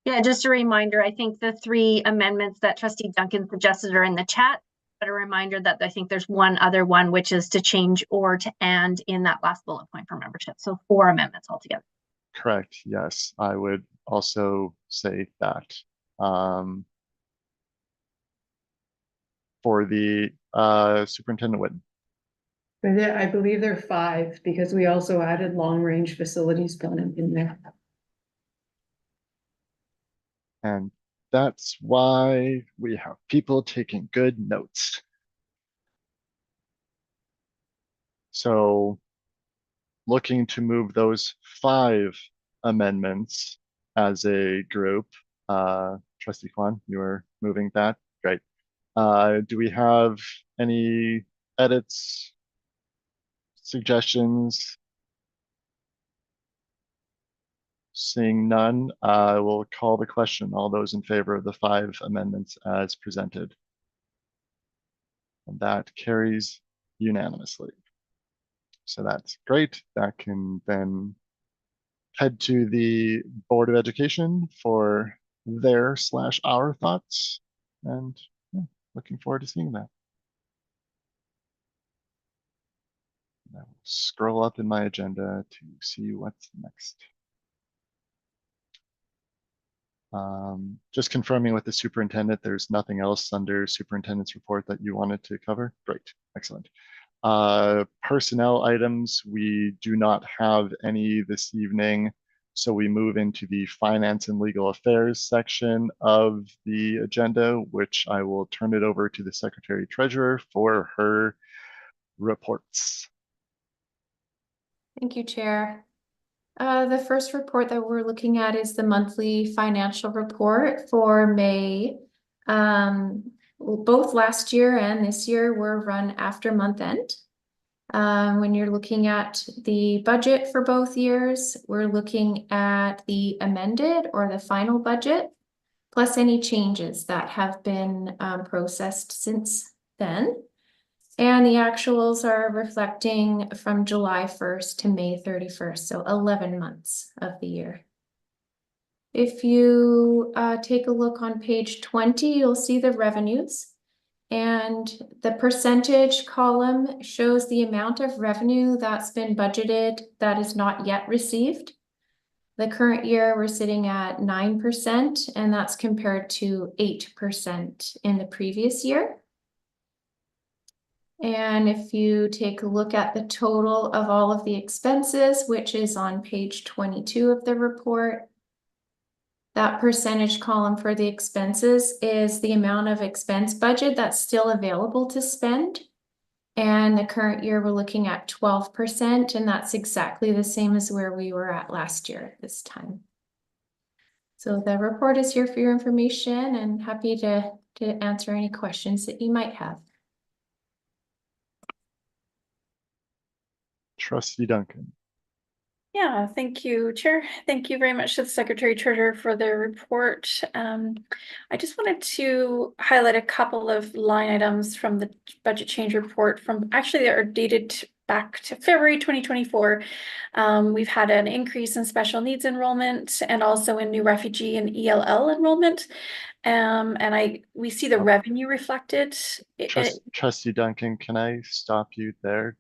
S13: Yeah, just a reminder, I think the 3 amendments that Trustee Duncan suggested are in the chat, but a reminder that I think there's one other one, which is to change or to and in that last bullet point for membership. So 4 amendments altogether.
S1: Correct, yes, I would also say that. For the Superintendent Whitten.
S10: I believe there are 5 because we also added long-range facilities planning in there.
S1: And that's why we have people taking good notes. So looking to move those 5 amendments as a group. Trustee Kwan, you are moving that, great. Do we have any edits, suggestions? Seeing none, I will call the question. All those in favor of the 5 amendments as presented? And that carries unanimously. So that's great. That can then head to the Board of Education for their/our thoughts. And yeah, looking forward to seeing that. I will scroll up in my agenda to see what's next. Just confirming with the superintendent, there's nothing else under superintendent's report that you wanted to cover? Great, excellent. Personnel items, we do not have any this evening. So we move into the finance and legal affairs section of the agenda, which I will turn it over to the Secretary Treasurer for her reports.
S16: Thank you, Chair. The first report that we're looking at is the monthly financial report for May. Both last year and this year were run after month end. When you're looking at the budget for both years, we're looking at the amended or the final budget, plus any changes that have been processed since then. And the actuals are reflecting from July 1st to May 31st, so 11 months of the year. If you take a look on page 20, you'll see the revenues. And the percentage column shows the amount of revenue that's been budgeted that is not yet received. The current year, we're sitting at 9%, and that's compared to 8% in the previous year. And if you take a look at the total of all of the expenses, which is on page 22 of the report, that percentage column for the expenses is the amount of expense budget that's still available to spend. And the current year, we're looking at 12%, and that's exactly the same as where we were at last year at this time. So the report is here for your information, and happy to answer any questions that you might have.
S1: Trustee Duncan.
S8: Yeah, thank you, Chair. Thank you very much to the Secretary Treasurer for the report. I just wanted to highlight a couple of line items from the budget change report from actually that are dated back to February 2024. We've had an increase in special needs enrollment and also in new refugee and ELL enrollment. And we see the revenue reflected.
S1: Trustee Duncan, can I stop you there?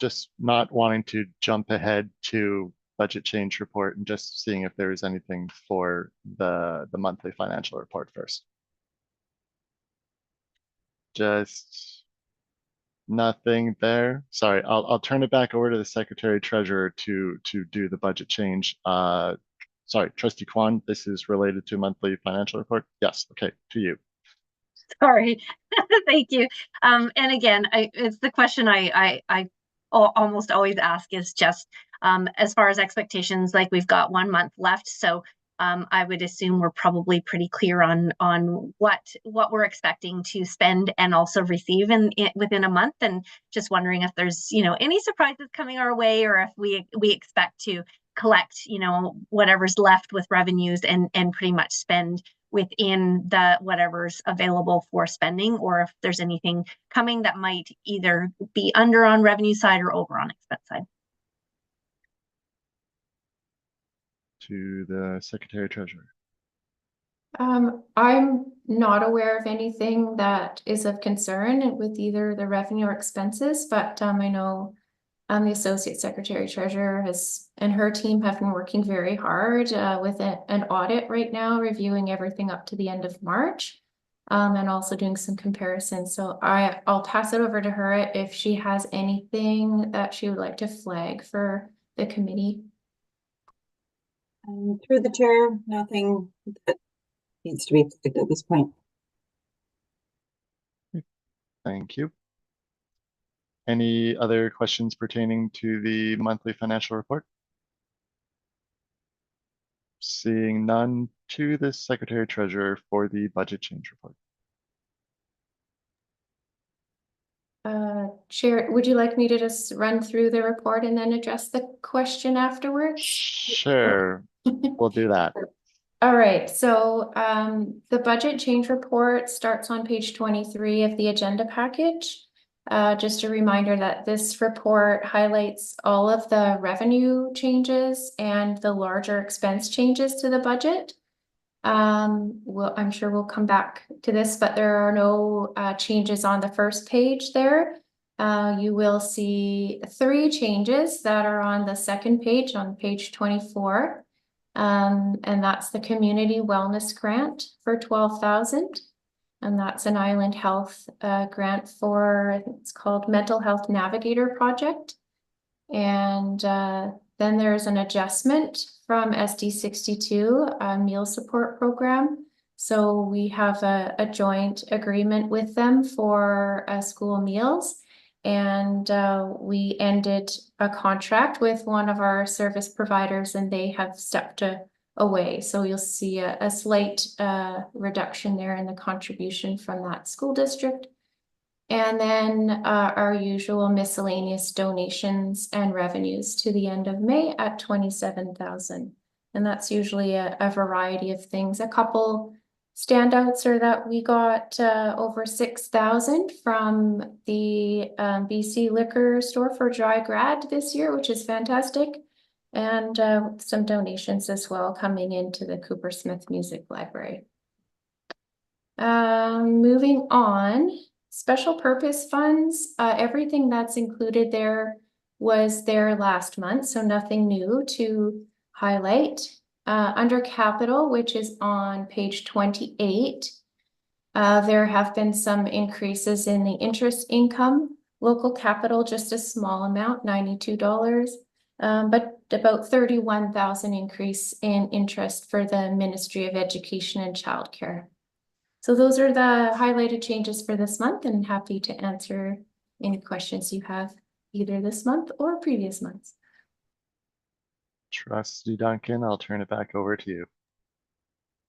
S1: Just not wanting to jump ahead to budget change report and just seeing if there's anything for the monthly financial report first. Just nothing there. Sorry, I'll turn it back over to the Secretary Treasurer to do the budget change. Sorry, Trustee Kwan, this is related to monthly financial report. Yes, okay, to you.
S13: Sorry, thank you. And again, it's the question I almost always ask is just as far as expectations, like we've got 1 month left, so I would assume we're probably pretty clear on what we're expecting to spend and also receive within a month, and just wondering if there's any surprises coming our way, or if we expect to collect whatever's left with revenues and pretty much spend within the whatever's available for spending, or if there's anything coming that might either be under on revenue side or over on expense side.
S1: To the Secretary Treasurer.
S16: I'm not aware of anything that is of concern with either the revenue or expenses, but I know the Associate Secretary Treasurer and her team have been working very hard with an audit right now, reviewing everything up to the end of March, and also doing some comparisons. So I'll pass it over to her if she has anything that she would like to flag for the committee.
S17: Through the chair, nothing that needs to be flagged at this point.
S1: Thank you. Any other questions pertaining to the monthly financial report? Seeing none, to the Secretary Treasurer for the budget change report.
S16: Chair, would you like me to just run through the report and then address the question afterwards?
S1: Sure, we'll do that.
S16: All right, so the budget change report starts on page 23 of the agenda package. Just a reminder that this report highlights all of the revenue changes and the larger expense changes to the budget. Well, I'm sure we'll come back to this, but there are no changes on the first page there. You will see 3 changes that are on the second page, on page 24. And that's the community wellness grant for 12,000. And that's an Island Health grant for, I think it's called Mental Health Navigator Project. And then there's an adjustment from SD62, a meal support program. So we have a joint agreement with them for school meals. And we ended a contract with one of our service providers, and they have stepped away. So you'll see a slight reduction there in the contribution from that school district. And then our usual miscellaneous donations and revenues to the end of May at 27,000. And that's usually a variety of things. A couple standouts are that we got over 6,000 from the BC liquor store for dry grad this year, which is fantastic. And some donations as well coming into the Cooper Smith Music Library. Moving on, special purpose funds, everything that's included there was there last month, so nothing new to highlight. Under capital, which is on page 28, there have been some increases in the interest income. Local capital, just a small amount, $92, but about 31,000 increase in interest for the Ministry of Education and Childcare. So those are the highlighted changes for this month, and happy to answer any questions you have either this month or previous months.
S1: Trustee Duncan, I'll turn it back over to you.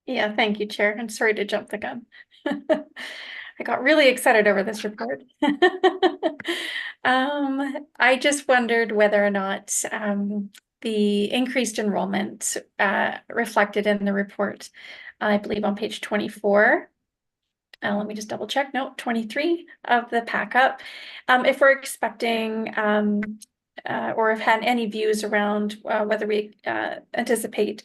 S8: Yeah, thank you, Chair. I'm sorry to jump the gun. I got really excited over this report. I just wondered whether or not the increased enrollment reflected in the report, I believe on page 24. Let me just double check. No, 23 of the pack up. If we're expecting or have had any views around whether we anticipate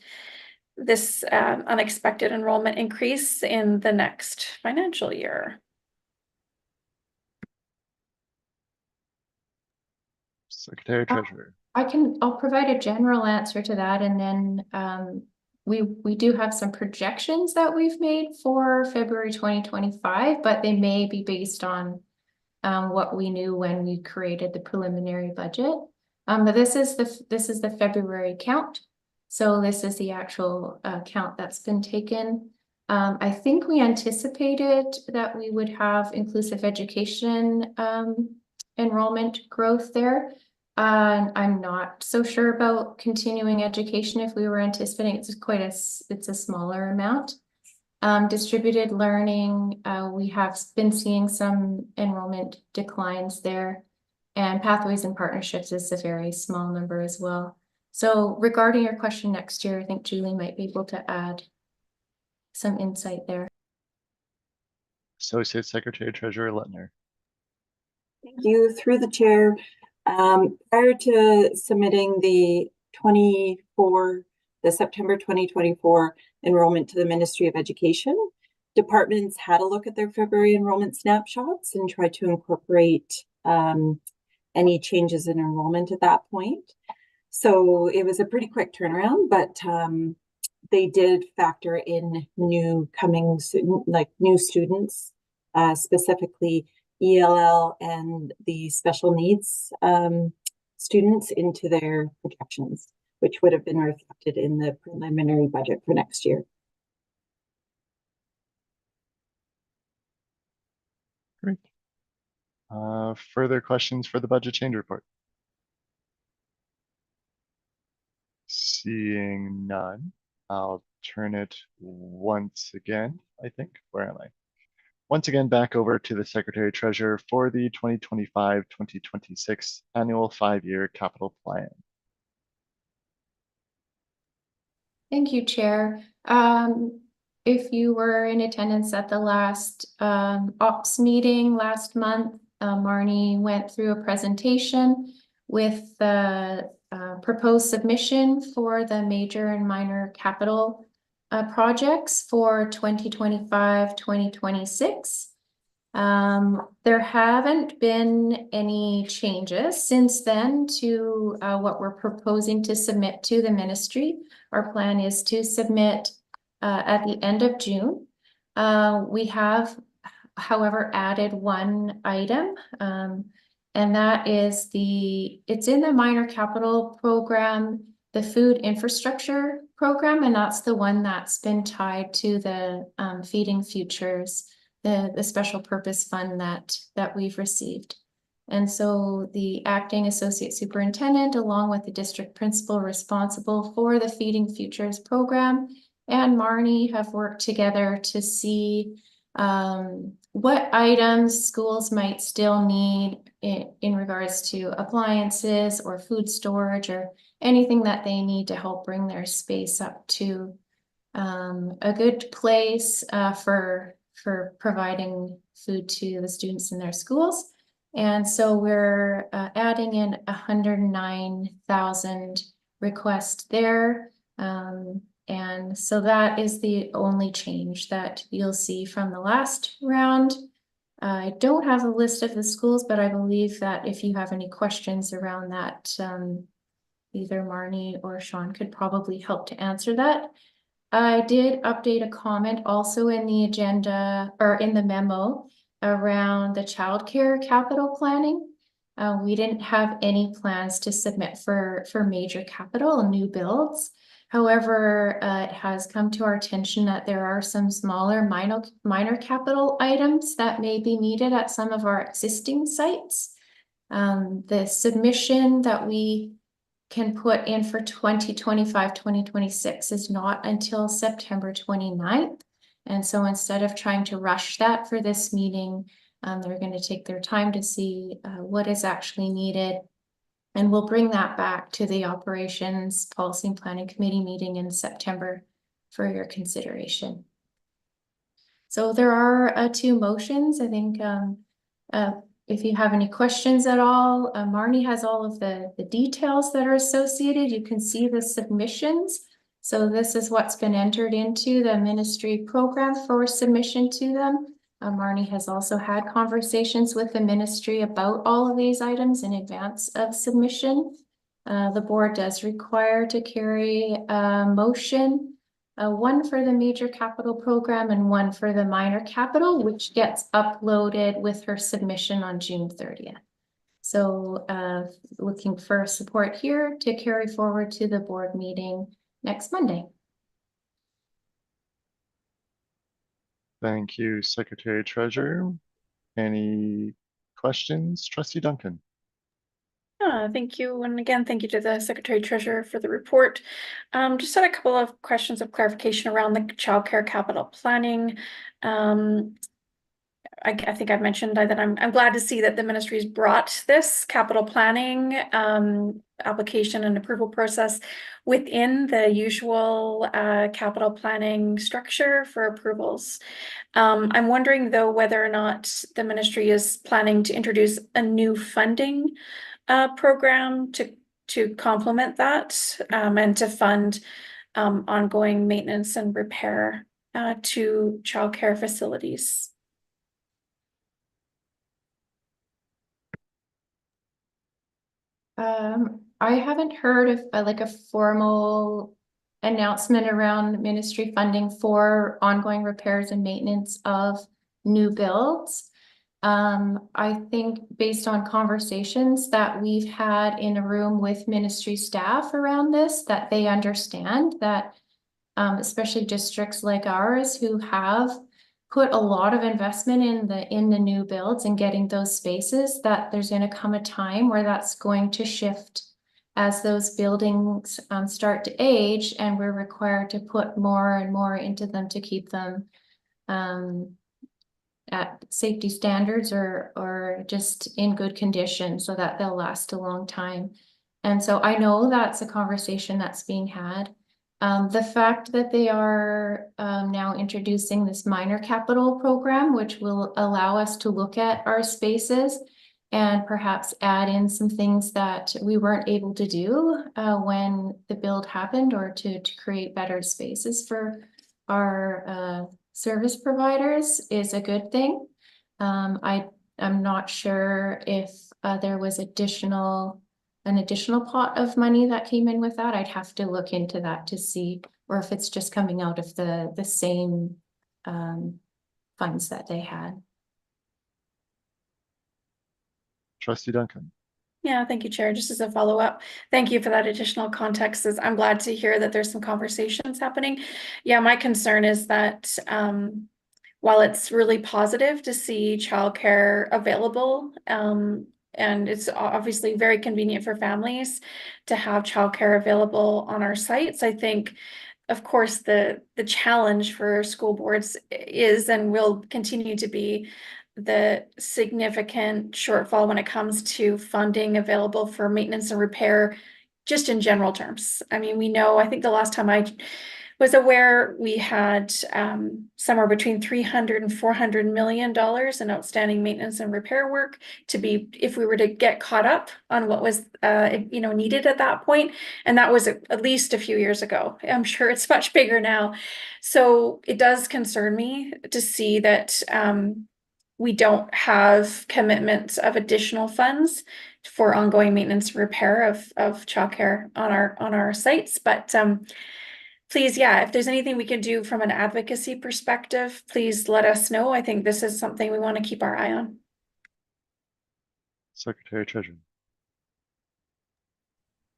S8: this unexpected enrollment increase in the next financial year.
S1: Secretary Treasurer.
S16: I'll provide a general answer to that, and then we do have some projections that we've made for February 2025, but they may be based on what we knew when we created the preliminary budget. But this is the February count. So this is the actual count that's been taken. I think we anticipated that we would have inclusive education enrollment growth there. I'm not so sure about continuing education if we were anticipating. It's a smaller amount. Distributed learning, we have been seeing some enrollment declines there, and pathways and partnerships is a very small number as well. So regarding your question next year, I think Julie might be able to add some insight there.
S1: Associate Secretary Treasurer Lettner.
S17: Thank you. Through the chair, prior to submitting the September 2024 enrollment to the Ministry of Education, departments had a look at their February enrollment snapshots and tried to incorporate any changes in enrollment at that point. So it was a pretty quick turnaround, but they did factor in new students, specifically ELL and the special needs students into their projections, which would have been reflected in the preliminary budget for next year.
S1: Great. Further questions for the budget change report? Seeing none, I'll turn it once again, I think. Where am I? Once again, back over to the Secretary Treasurer for the 2025-2026 annual 5-year capital plan.
S16: Thank you, Chair. If you were in attendance at the last ops meeting last month, Marnie went through a presentation with the proposed submission for the major and minor capital projects for 2025-2026. There haven't been any changes since then to what we're proposing to submit to the ministry. Our plan is to submit at the end of June. We have, however, added one item, and that is it's in the minor capital program, the food infrastructure program, and that's the one that's been tied to the Feeding Futures, the special purpose fund that we've received. And so the acting associate superintendent, along with the district principal responsible for the Feeding Futures program, and Marnie have worked together to see what items schools might still need in regards to appliances or food storage or anything that they need to help bring their space up to a good place for providing food to the students in their schools. And so we're adding in 109,000 request there. And so that is the only change that you'll see from the last round. I don't have a list of the schools, but I believe that if you have any questions around that, either Marnie or Sean could probably help to answer that. I did update a comment also in the agenda or in the memo around the childcare capital planning. We didn't have any plans to submit for major capital and new builds. However, it has come to our attention that there are some smaller minor capital items that may be needed at some of our existing sites. The submission that we can put in for 2025-2026 is not until September 29th. And so instead of trying to rush that for this meeting, they're going to take their time to see what is actually needed. And we'll bring that back to the Operations Policy and Planning Committee meeting in September for your consideration. So there are 2 motions. I think if you have any questions at all, Marnie has all of the details that are associated. You can see the submissions. So this is what's been entered into the ministry program for submission to them. Marnie has also had conversations with the ministry about all of these items in advance of submission. The board does require to carry a motion, one for the major capital program and one for the minor capital, which gets uploaded with her submission on June 30th. So looking for support here to carry forward to the board meeting next Monday.
S1: Thank you, Secretary Treasurer. Any questions? Trustee Duncan.
S8: Thank you. And again, thank you to the Secretary Treasurer for the report. Just had a couple of questions of clarification around the childcare capital planning. I think I've mentioned that I'm glad to see that the ministry's brought this capital planning application and approval process within the usual capital planning structure for approvals. I'm wondering though whether or not the ministry is planning to introduce a new funding program to complement that and to fund ongoing maintenance and repair to childcare facilities.
S16: I haven't heard of like a formal announcement around ministry funding for ongoing repairs and maintenance of new builds. I think based on conversations that we've had in a room with ministry staff around this, that they understand that, especially districts like ours who have put a lot of investment in the new builds and getting those spaces, that there's going to come a time where that's going to shift as those buildings start to age, and we're required to put more and more into them to keep them at safety standards or just in good condition so that they'll last a long time. And so I know that's a conversation that's being had. The fact that they are now introducing this minor capital program, which will allow us to look at our spaces and perhaps add in some things that we weren't able to do when the build happened, or to create better spaces for our service providers, is a good thing. I'm not sure if there was an additional pot of money that came in with that. I'd have to look into that to see, or if it's just coming out of the same funds that they had.
S1: Trustee Duncan.
S8: Yeah, thank you, Chair. Just as a follow-up, thank you for that additional context. I'm glad to hear that there's some conversations happening. Yeah, my concern is that while it's really positive to see childcare available, and it's obviously very convenient for families to have childcare available on our sites, I think, of course, the challenge for school boards is and will continue to be the significant shortfall when it comes to funding available for maintenance and repair, just in general terms. I mean, we know, I think the last time I was aware, we had somewhere between $300 and $400 million in outstanding maintenance and repair work to be, if we were to get caught up on what was needed at that point. And that was at least a few years ago. I'm sure it's much bigger now. So it does concern me to see that we don't have commitments of additional funds for ongoing maintenance and repair of childcare on our sites. But please, yeah, if there's anything we can do from an advocacy perspective, please let us know. I think this is something we want to keep our eye on.
S1: Secretary Treasurer.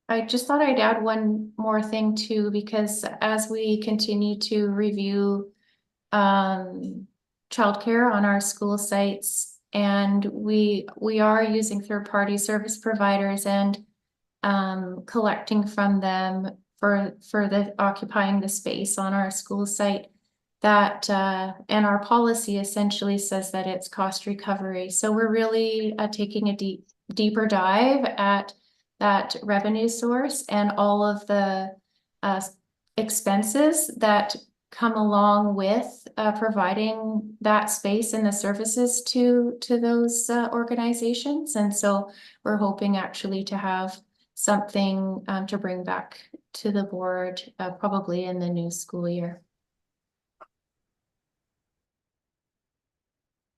S16: I just thought I'd add one more thing too, because as we continue to review childcare on our school sites, and we are using third-party service providers and collecting from them for the occupying the space on our school site, that and our policy essentially says that it's cost recovery. So we're really taking a deeper dive at that revenue source and all of the expenses that come along with providing that space and the services to those organizations. And so we're hoping actually to have something to bring back to the board probably in the new school year.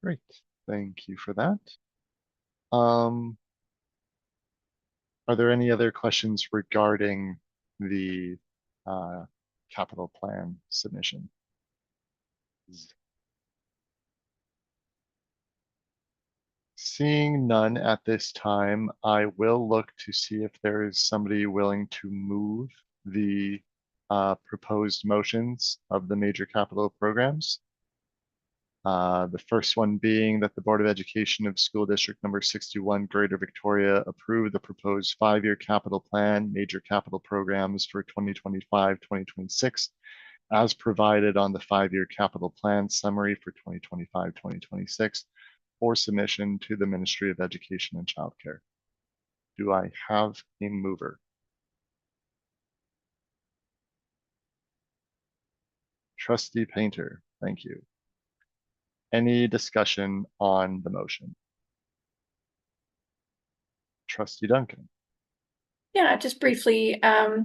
S1: Great, thank you for that. Are there any other questions regarding the capital plan submission? Seeing none at this time, I will look to see if there is somebody willing to move the proposed motions of the major capital programs. The first one being that the Board of Education of School District number 61, Greater Victoria, approve the proposed 5-year capital plan, major capital programs for 2025-2026, as provided on the 5-year capital plan summary for 2025-2026 for submission to the Ministry of Education and Childcare. Do I have a mover? Trustee Painter, thank you. Any discussion on the motion? Trustee Duncan.
S8: Yeah, just briefly, I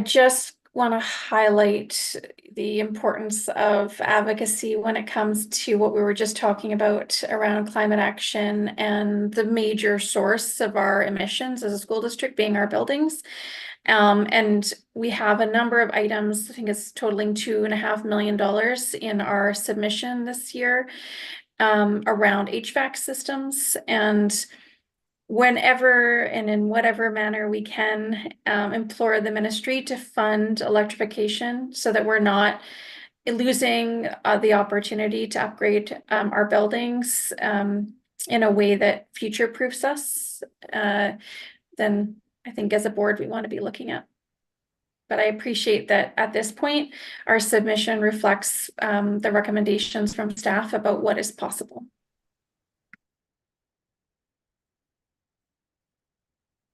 S8: just want to highlight the importance of advocacy when it comes to what we were just talking about around climate action and the major source of our emissions as a school district being our buildings. And we have a number of items, I think it's totaling $2.5 million in our submission this year around HVAC systems. And whenever and in whatever manner we can implore the ministry to fund electrification so that we're not losing the opportunity to upgrade our buildings in a way that future proofs us, then I think as a board we want to be looking at. But I appreciate that at this point our submission reflects the recommendations from staff about what is possible.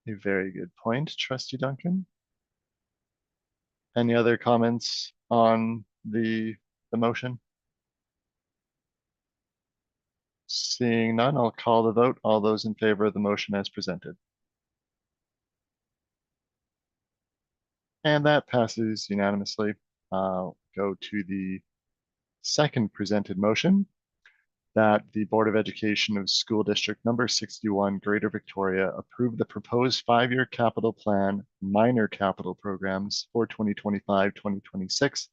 S1: A very good point, Trustee Duncan. Any other comments on the motion? Seeing none, I'll call the vote. All those in favor of the motion as presented. And that passes unanimously. Go to the second presented motion, that the Board of Education of School District number 61, Greater Victoria, approve the proposed 5-year capital plan, minor capital programs for 2025-2026,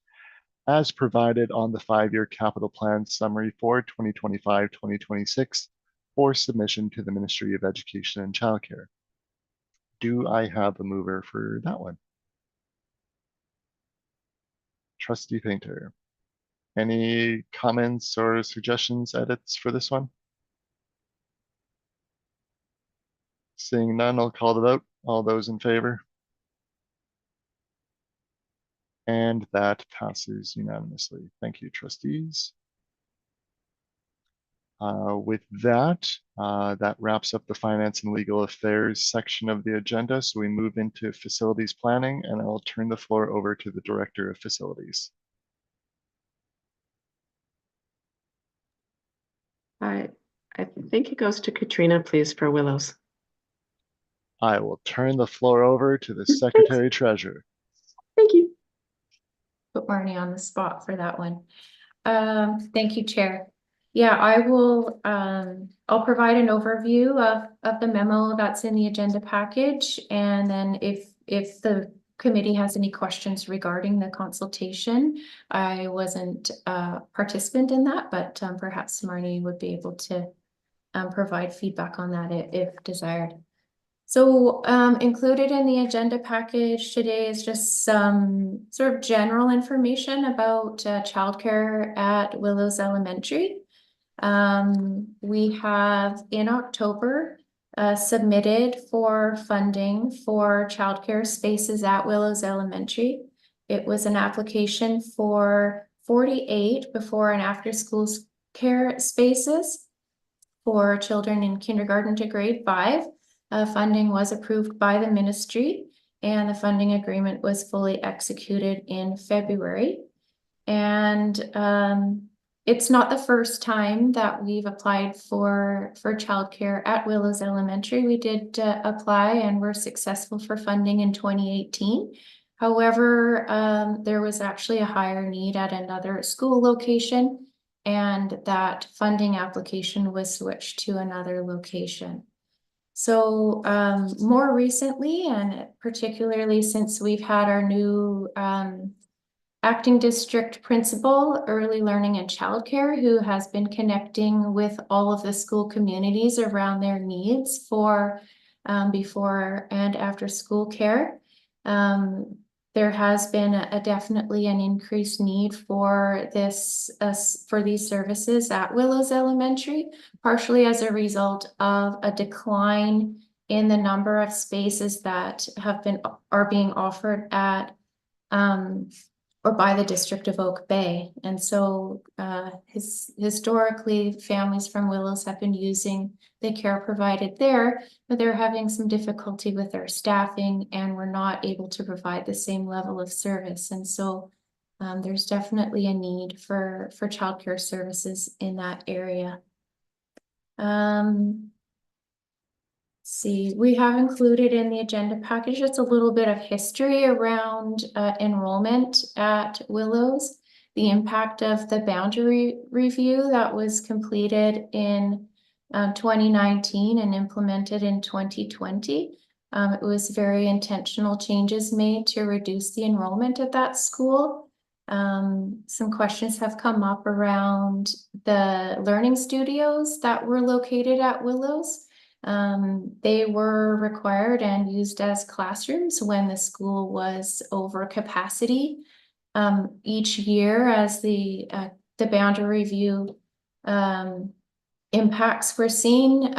S1: as provided on the 5-year capital plan summary for 2025-2026 for submission to the Ministry of Education and Childcare. Do I have a mover for that one? Trustee Painter. Any comments or suggestions, edits for this one? Seeing none, I'll call the vote. All those in favor? And that passes unanimously. Thank you, trustees. With that, that wraps up the Finance and Legal Affairs section of the agenda. So we move into Facilities Planning, and I'll turn the floor over to the Director of Facilities.
S18: I think it goes to Katrina, please, for Willows.
S1: I will turn the floor over to the Secretary Treasurer.
S16: Thank you. Put Marnie on the spot for that one. Thank you, Chair. Yeah, I will, I'll provide an overview of the memo that's in the agenda package. And then if the committee has any questions regarding the consultation, I wasn't a participant in that, but perhaps Marnie would be able to provide feedback on that if desired. So included in the agenda package today is just some sort of general information about childcare at Willows Elementary. We have in October submitted for funding for childcare spaces at Willows Elementary. It was an application for 48 before and after school care spaces for children in kindergarten to grade 5. Funding was approved by the ministry and the funding agreement was fully executed in February. And it's not the first time that we've applied for childcare at Willows Elementary. We did apply and were successful for funding in 2018. However, there was actually a higher need at another school location, and that funding application was switched to another location. So more recently, and particularly since we've had our new acting district principal, early learning and childcare, who has been connecting with all of the school communities around their needs for before and after school care. There has been definitely an increased need for these services at Willows Elementary, partially as a result of a decline in the number of spaces that are being offered at or by the District of Oak Bay. And so historically, families from Willows have been using the care provided there, but they're having some difficulty with their staffing and we're not able to provide the same level of service. And so there's definitely a need for childcare services in that area. See, we have included in the agenda package just a little bit of history around enrollment at Willows, the impact of the boundary review that was completed in 2019 and implemented in 2020. It was very intentional changes made to reduce the enrollment at that school. Some questions have come up around the learning studios that were located at Willows. They were required and used as classrooms when the school was over capacity. Each year as the boundary review impacts were seen,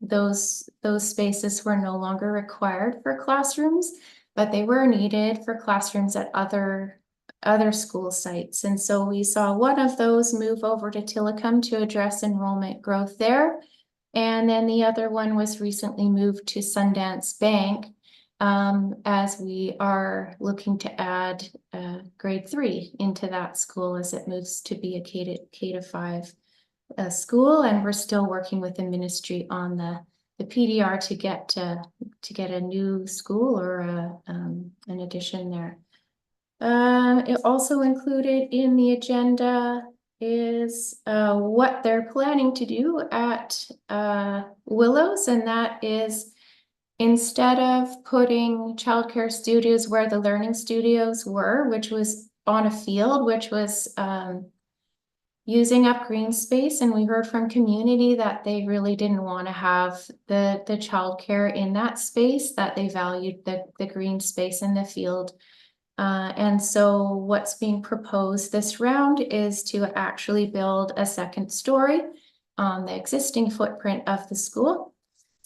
S16: those spaces were no longer required for classrooms, but they were needed for classrooms at other school sites. And so we saw one of those move over to Tillicum to address enrollment growth there. And then the other one was recently moved to Sundance Bank, as we are looking to add grade 3 into that school as it moves to be a K-5 school. And we're still working with the ministry on the PDR to get a new school or an addition there. It also included in the agenda is what they're planning to do at Willows, and that is instead of putting childcare studios where the learning studios were, which was on a field, which was using up green space, and we heard from community that they really didn't want to have the childcare in that space, that they valued the green space in the field. And so what's being proposed this round is to actually build a second story on the existing footprint of the school.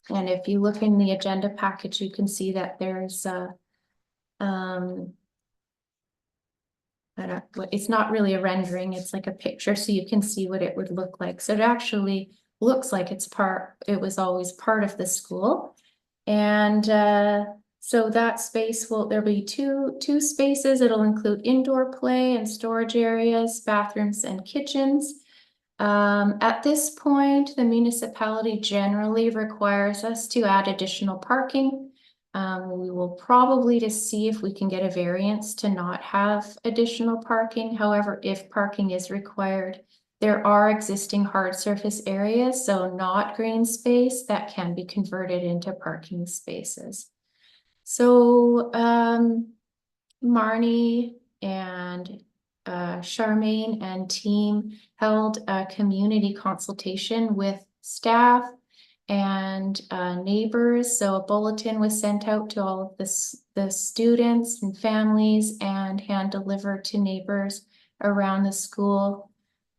S16: And if you look in the agenda package, you can see that there's it's not really a rendering, it's like a picture, so you can see what it would look like. So it actually looks like it was always part of the school. And so that space there'll be two spaces. It'll include indoor play and storage areas, bathrooms and kitchens. At this point, the municipality generally requires us to add additional parking. We will probably just see if we can get a variance to not have additional parking. However, if parking is required, there are existing hard surface areas, so not green space, that can be converted into parking spaces. So Marnie and Charmaine and team held a community consultation with staff and neighbors. So a bulletin was sent out to all of the students and families and hand delivered to neighbors around the school.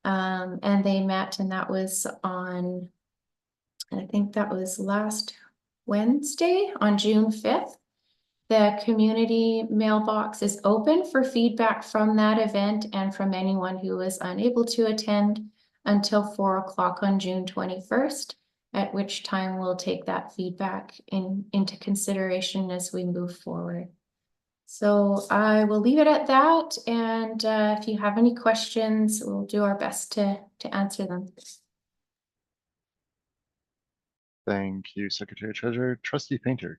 S16: And they met, and that was on, I think that was last Wednesday on June 5th. The community mailbox is open for feedback from that event and from anyone who was unable to attend until 4 o'clock on June 21st, at which time we'll take that feedback into consideration as we move forward. So I will leave it at that, and if you have any questions, we'll do our best to answer them.
S1: Thank you, Secretary Treasurer. Trustee Painter.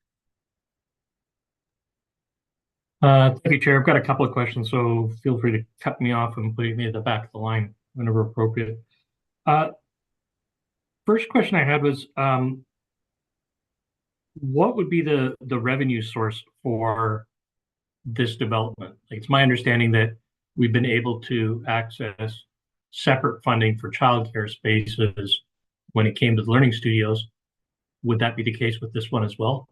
S9: Thank you, Chair. I've got a couple of questions, so feel free to cut me off and put me at the back of the line whenever appropriate. First question I had was, what would be the revenue source for this development? Like, it's my understanding that we've been able to access separate funding for childcare spaces when it came to the learning studios. Would that be the case with this one as well?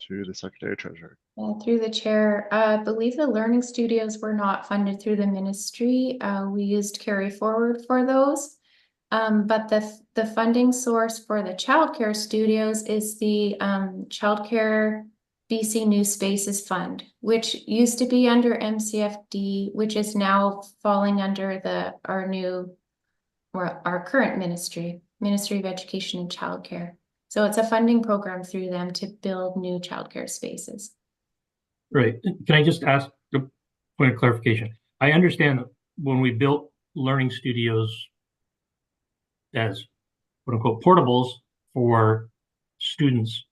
S1: To the Secretary Treasurer.
S16: Through the chair, I believe the learning studios were not funded through the ministry. We used carry forward for those. But the funding source for the childcare studios is the Childcare BC New Spaces Fund, which used to be under MCFD, which is now falling under our current Ministry of Education and Childcare. So it's a funding program through them to build new childcare spaces.
S9: Right. Can I just ask a point of clarification? I understand that when we built learning studios as quote unquote portables for students,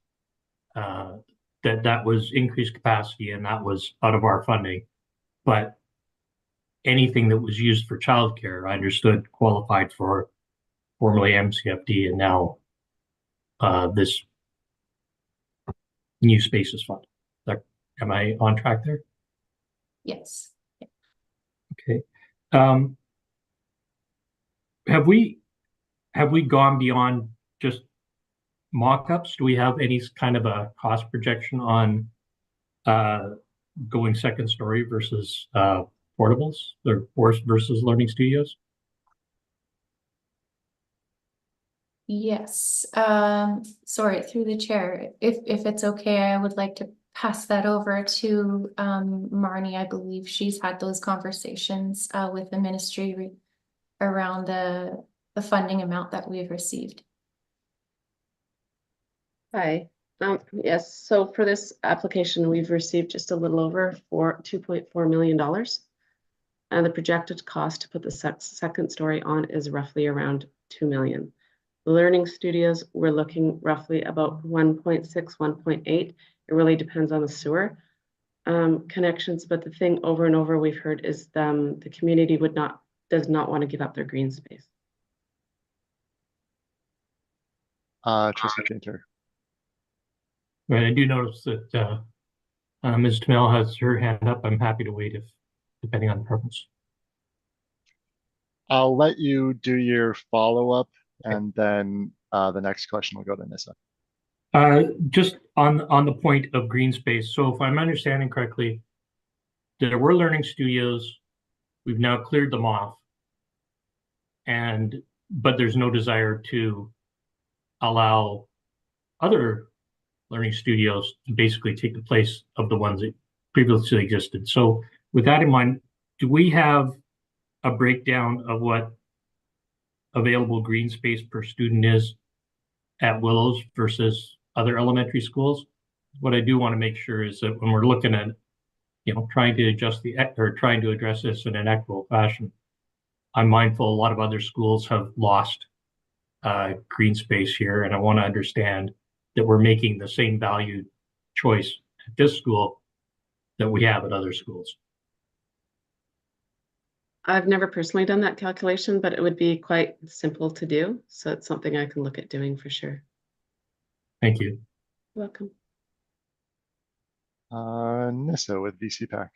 S9: that was increased capacity and that was out of our funding. But anything that was used for childcare, I understood qualified for formerly MCFD and now this New Spaces Fund. Am I on track there?
S16: Yes.
S9: Okay. Have we gone beyond just mock-ups? Do we have any kind of a cost projection on going second story versus portables or versus learning studios?
S16: Yes. Sorry, through the chair. If it's okay, I would like to pass that over to Marnie. I believe she's had those conversations with the ministry around the funding amount that we've received.
S18: Hi. Yes, so for this application, we've received just a little over $2.4 million. And the projected cost to put the second story on is roughly around $2 million. The learning studios, we're looking roughly about 1.6, 1.8. It really depends on the sewer connections, but the thing over and over we've heard is the community does not want to give up their green space.
S1: Trustee Painter.
S9: Right, I do notice that Ms. Tamel has her hand up. I'm happy to wait depending on preference.
S1: I'll let you do your follow-up and then the next question will go to Nissa.
S9: Just on the point of green space. So if I'm understanding correctly, there were learning studios. We've now cleared them off. But there's no desire to allow other learning studios to basically take the place of the ones that previously existed. So with that in mind, do we have a breakdown of what available green space per student is at Willows versus other elementary schools? What I do want to make sure is that when we're looking at, trying to trying to address this in an equitable fashion, I'm mindful a lot of other schools have lost green space here, and I want to understand that we're making the same value choice at this school that we have at other schools.
S18: I've never personally done that calculation, but it would be quite simple to do. So it's something I can look at doing for sure.
S9: Thank you.
S18: You're welcome.
S1: Nissa with VCPAC.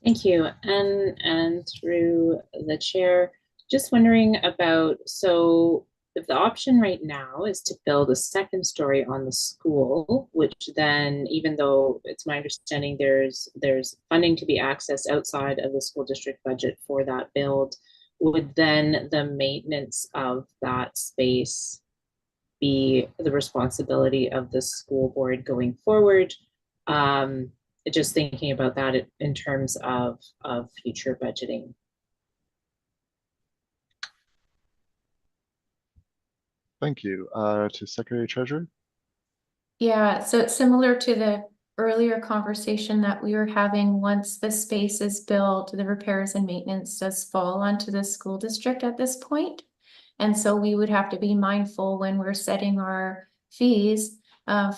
S14: Thank you. And through the chair, just wondering about, so if the option right now is to build a second story on the school, which then, even though it's my understanding there's funding to be accessed outside of the school district budget for that build, would then the maintenance of that space be the responsibility of the school board going forward? Just thinking about that in terms of future budgeting.
S1: Thank you. To Secretary Treasurer.
S16: Yeah, so it's similar to the earlier conversation that we were having. Once the space is built, the repairs and maintenance does fall onto the school district at this point. And so we would have to be mindful when we're setting our fees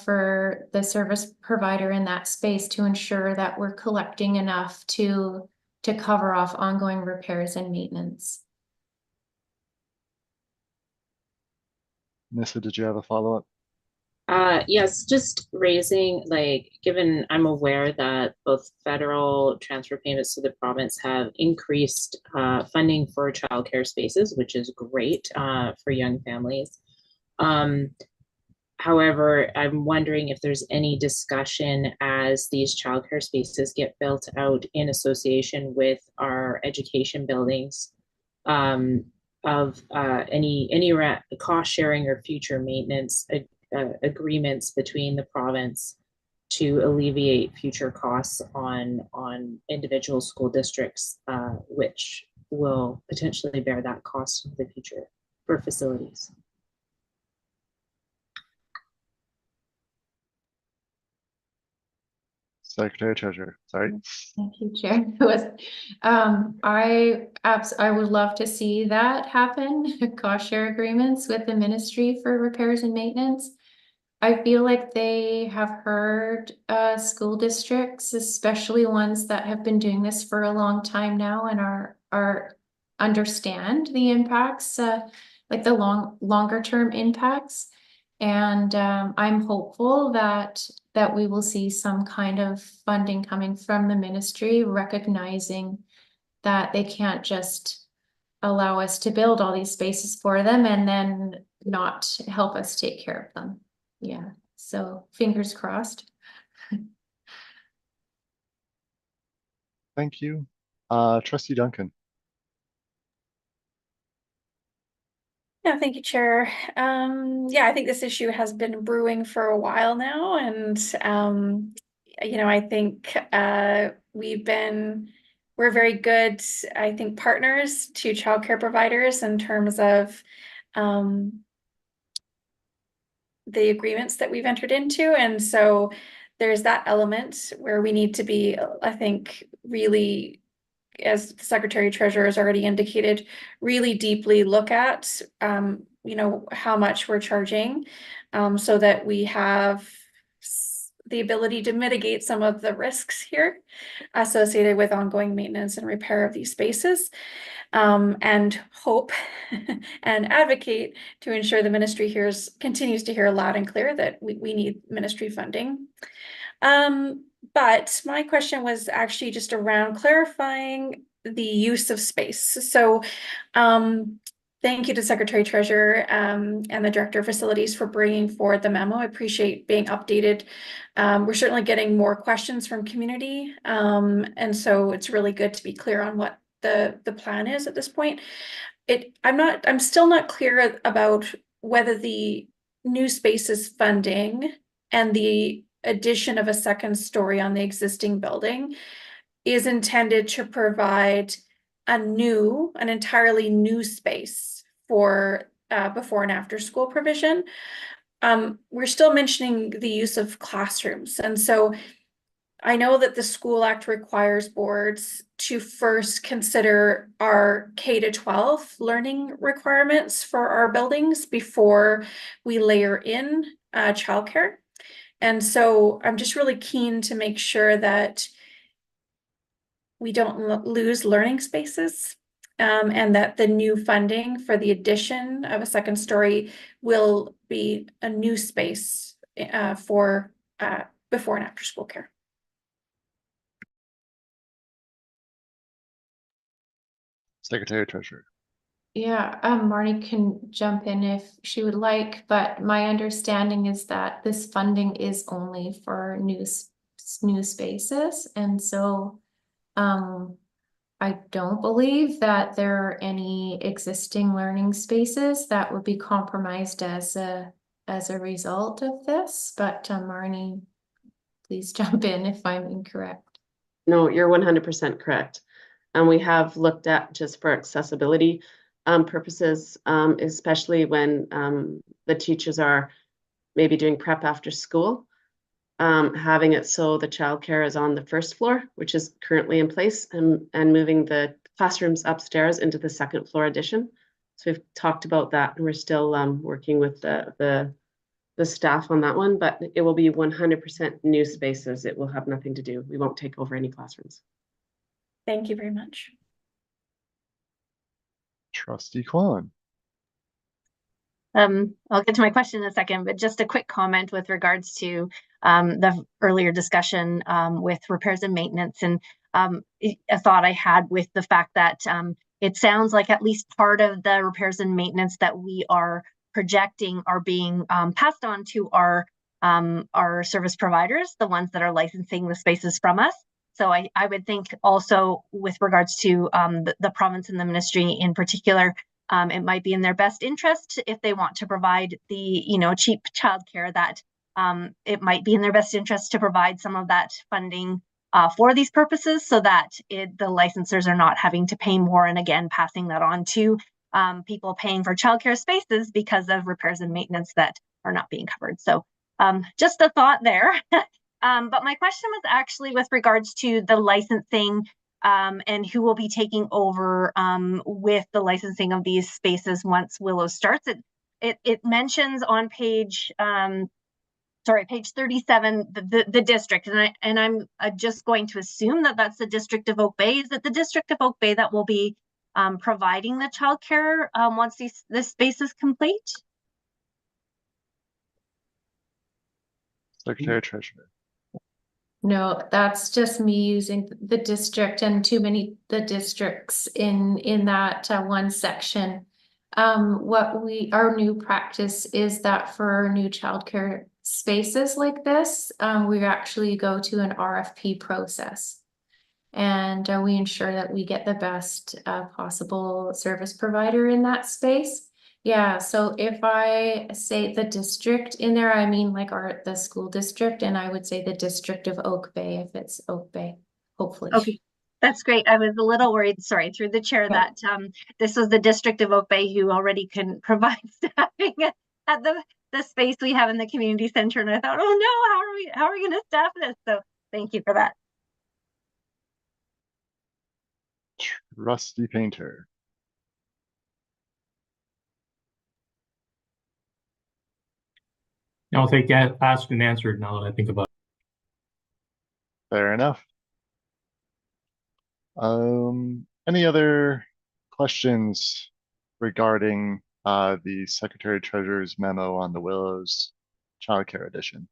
S16: for the service provider in that space to ensure that we're collecting enough to cover off ongoing repairs and maintenance.
S1: Nissa, did you have a follow-up?
S14: Yes, just raising, like, given I'm aware that both federal transfer payments to the province have increased funding for childcare spaces, which is great for young families. However, I'm wondering if there's any discussion as these childcare spaces get built out in association with our education buildings, of any cost sharing or future maintenance agreements between the province to alleviate future costs on individual school districts, which will potentially bear that cost in the future for facilities.
S1: Secretary Treasurer, sorry.
S16: Thank you, Chair. I would love to see that happen, cost share agreements with the ministry for repairs and maintenance. I feel like they have heard school districts, especially ones that have been doing this for a long time now and are understand the impacts, like the longer term impacts. And I'm hopeful that we will see some kind of funding coming from the ministry, recognizing that they can't just allow us to build all these spaces for them and then not help us take care of them. Yeah, so fingers crossed.
S1: Thank you. Trustee Duncan.
S8: Yeah, thank you, Chair. Yeah, I think this issue has been brewing for a while now, and I think we're very good, I think, partners to childcare providers in terms of the agreements that we've entered into, and so there's that element where we need to be, I think, really, as the Secretary Treasurer has already indicated, really deeply look at, how much we're charging, so that we have the ability to mitigate some of the risks here associated with ongoing maintenance and repair of these spaces, and hope and advocate to ensure the ministry continues to hear loud and clear that we need ministry funding. But my question was actually just around clarifying the use of space. So thank you to Secretary Treasurer and the Director of Facilities for bringing forward the memo. I appreciate being updated. We're certainly getting more questions from community, and so it's really good to be clear on what the plan is at this point. I'm still not clear about whether the new spaces funding and the addition of a second story on the existing building is intended to provide an entirely new space for before and after school provision. We're still mentioning the use of classrooms, and so I know that the School Act requires boards to first consider our K-12 learning requirements for our buildings before we layer in childcare. And so I'm just really keen to make sure that we don't lose learning spaces, and that the new funding for the addition of a second story will be a new space for before and after school care.
S1: Secretary Treasurer.
S16: Yeah, Marnie can jump in if she would like, but my understanding is that this funding is only for new spaces, and so I don't believe that there are any existing learning spaces that would be compromised as a result of this. But Marnie, please jump in if I'm incorrect.
S18: No, you're 100% correct. And we have looked at, just for accessibility purposes, especially when the teachers are maybe doing prep after school, having it so the childcare is on the first floor, which is currently in place, and moving the classrooms upstairs into the second floor addition. So we've talked about that, and we're still working with the staff on that one, but it will be 100% new spaces. It will have nothing to do. We won't take over any classrooms.
S8: Thank you very much.
S1: Trustee Kwan.
S13: I'll get to my question in a second, but just a quick comment with regards to the earlier discussion with repairs and maintenance, and a thought I had with the fact that it sounds like at least part of the repairs and maintenance that we are projecting are being passed on to our service providers, the ones that are licensing the spaces from us. So I would think also with regards to the province and the ministry in particular, it might be in their best interest if they want to provide the cheap childcare, that it might be in their best interest to provide some of that funding for these purposes, so that the licensors are not having to pay more, and again passing that on to people paying for childcare spaces because of repairs and maintenance that are not being covered. So just a thought there. But my question was actually with regards to the licensing and who will be taking over with the licensing of these spaces once Willow starts. It mentions on page page 37 the district, and I'm just going to assume that that's the District of Oak Bay. Is it the District of Oak Bay that will be providing the childcare once this space is complete?
S1: Secretary Treasurer.
S16: No, that's just me using the district and too many the districts in that one section. Our new practice is that for new childcare spaces like this, we actually go to an RFP process. And we ensure that we get the best possible service provider in that space. Yeah, so if I say the district in there, I mean like the school district, and I would say the District of Oak Bay if it's Oak Bay, hopefully.
S13: Okay, that's great. I was a little worried, sorry, through the chair, that this was the District of Oak Bay who already couldn't provide staffing at the space we have in the community center, and I thought, oh no, how are we going to staff this? So thank you for that.
S1: Rusty Painter.
S9: I'll take asked and answered now that I think about it.
S1: Fair enough. Any other questions regarding the Secretary Treasurer's memo on the Willows Childcare Edition?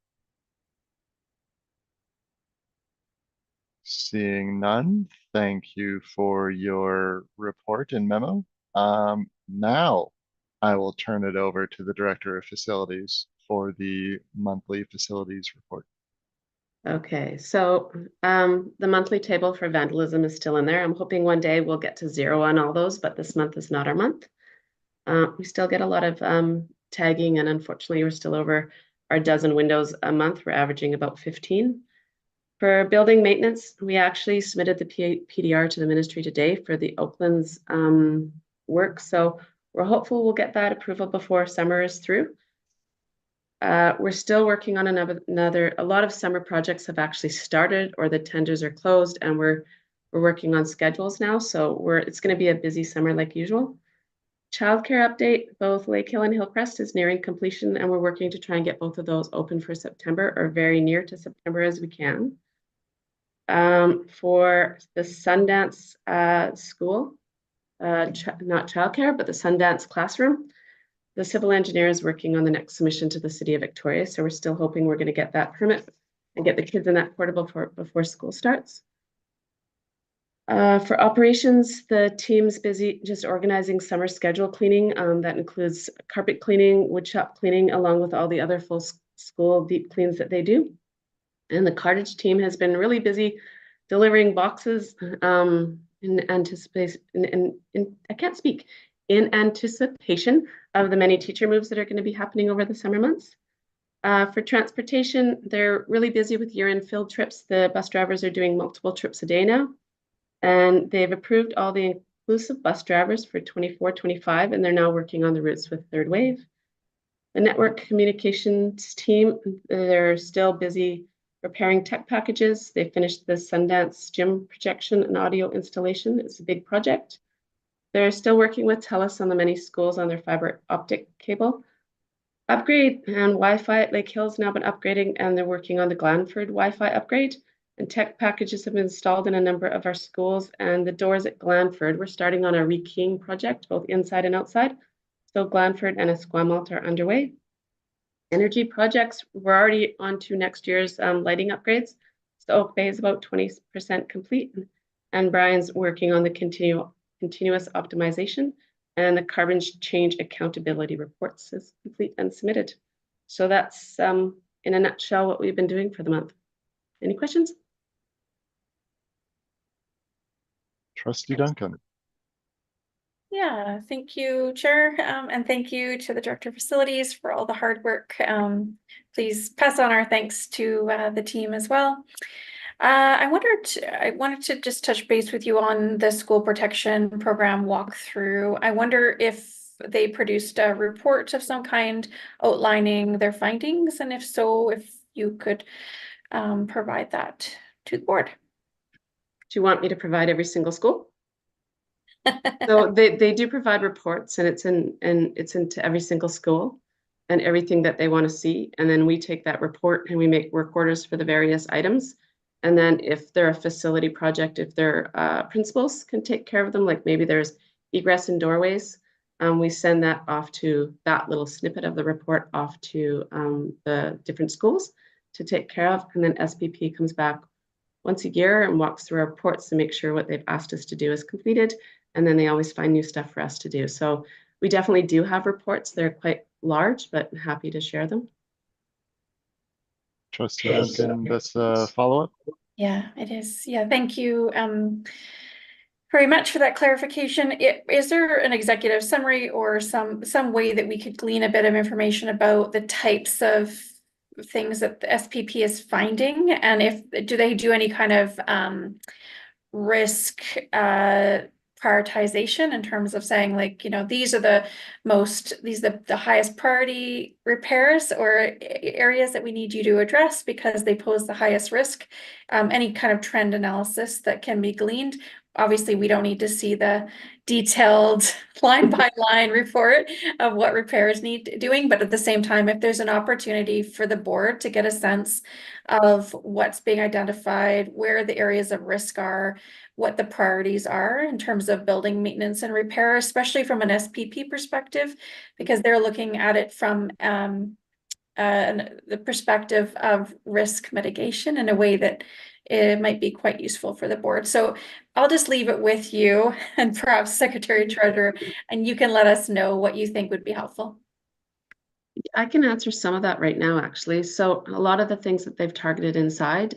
S1: Seeing none, thank you for your report and memo. Now I will turn it over to the Director of Facilities for the monthly facilities report.
S18: Okay, so the monthly table for vandalism is still in there. I'm hoping one day we'll get to 0 on all those, but this month is not our month. We still get a lot of tagging, and unfortunately we're still over our dozen windows a month. We're averaging about 15. For building maintenance, we actually submitted the PDR to the ministry today for the Oakland's work. So we're hopeful we'll get that approval before summer is through. We're still working on a lot of summer projects have actually started, or the tenders are closed, and we're working on schedules now. So it's going to be a busy summer like usual. Childcare update, both Lake Hill and Hillcrest is nearing completion, and we're working to try and get both of those open for September, or very near to September as we can. For the Sundance school, not childcare, but the Sundance classroom, the civil engineer is working on the next submission to the City of Victoria. So we're still hoping we're going to get that permit and get the kids in that portable before school starts. For operations, the team's busy just organizing summer schedule cleaning. That includes carpet cleaning, woodshop cleaning, along with all the other full school deep cleans that they do. And the cartage team has been really busy delivering boxes in anticipation, in anticipation of the many teacher moves that are going to be happening over the summer months. For transportation, they're really busy with year-end field trips. The bus drivers are doing multiple trips a day now, and they've approved all the inclusive bus drivers for 24-25, and they're now working on the routes with third wave. The network communications team, they're still busy repairing tech packages. They finished the Sundance gym projection and audio installation. It's a big project. They're still working with TELUS on the many schools on their fiber optic cable upgrade, and Wi-Fi at Lake Hill's now been upgrading, and they're working on the Glanford Wi-Fi upgrade. And tech packages have been installed in a number of our schools, and the doors at Glanford, we're starting on a rekeying project, both inside and outside. So Glanford and Esquimalt are underway. Energy projects, we're already on to next year's lighting upgrades. So Oak Bay is about 20% complete, and Brian's working on the continuous optimization, and the carbon change accountability reports is complete and submitted. So that's in a nutshell what we've been doing for the month. Any questions?
S1: Trustee Duncan.
S8: Yeah, thank you, Chair, and thank you to the Director of Facilities for all the hard work. Please pass on our thanks to the team as well. I wanted to just touch base with you on the school protection program walkthrough. I wonder if they produced a report of some kind outlining their findings, and if so, if you could provide that to the board.
S18: Do you want me to provide every single school? So they do provide reports, and it's into every single school and everything that they want to see. And then we take that report and we make work orders for the various items. And then if they're a facility project, if their principals can take care of them, like maybe there's egress in doorways, we send that off to that little snippet of the report off to the different schools to take care of. And then SPP comes back once a year and walks through our reports to make sure what they've asked us to do is completed. And then they always find new stuff for us to do. So we definitely do have reports. They're quite large, but happy to share them.
S1: Trustee Duncan, that's a follow-up?
S8: Yeah, it is. Yeah, thank you very much for that clarification. Is there an executive summary or some way that we could glean a bit of information about the types of things that the SPP is finding? And do they do any kind of risk prioritization in terms of saying, like, you know, these are the highest priority repairs or areas that we need you to address because they pose the highest risk? Any kind of trend analysis that can be gleaned. Obviously, we don't need to see the detailed line by line report of what repairs need doing, but at the same time, if there's an opportunity for the board to get a sense of what's being identified, where the areas of risk are, what the priorities are in terms of building maintenance and repair, especially from an SPP perspective, because they're looking at it from the perspective of risk mitigation in a way that it might be quite useful for the board. So I'll just leave it with you and perhaps Secretary Treasurer, and you can let us know what you think would be helpful.
S18: I can answer some of that right now, actually. So a lot of the things that they've targeted inside,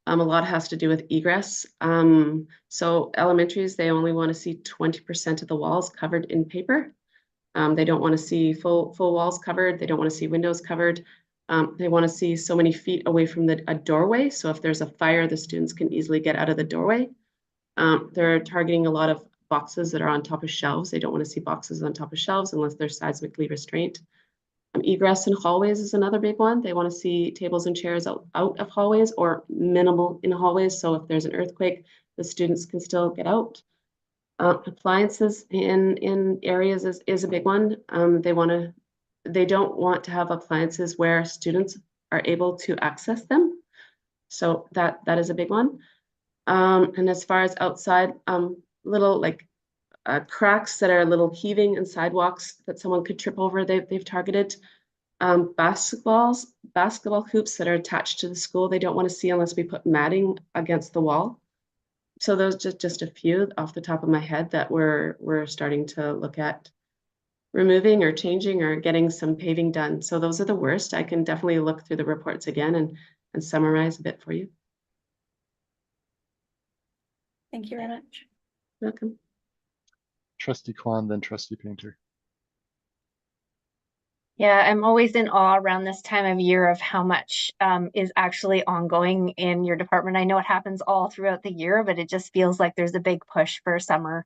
S18: a lot has to do with egress. So elementaries, they only want to see 20% of the walls covered in paper. They don't want to see full walls covered. They don't want to see windows covered. They want to see so many feet away from a doorway. So if there's a fire, the students can easily get out of the doorway. They're targeting a lot of boxes that are on top of shelves. They don't want to see boxes on top of shelves unless they're seismically restrained. Egress in hallways is another big one. They want to see tables and chairs out of hallways or minimal in hallways. So if there's an earthquake, the students can still get out. Appliances in areas is a big one. They don't want to have appliances where students are able to access them. So that is a big one. And as far as outside, little like cracks that are a little heaving in sidewalks that someone could trip over, they've targeted. Basketball hoops that are attached to the school, they don't want to see unless we put matting against the wall. So those just a few off the top of my head that we're starting to look at removing or changing or getting some paving done. So those are the worst. I can definitely look through the reports again and summarize a bit for you.
S8: Thank you very much.
S18: Welcome.
S1: Trustee Kwan, then Trustee Painter.
S13: Yeah, I'm always in awe around this time of year of how much is actually ongoing in your department. I know it happens all throughout the year, but it just feels like there's a big push for summer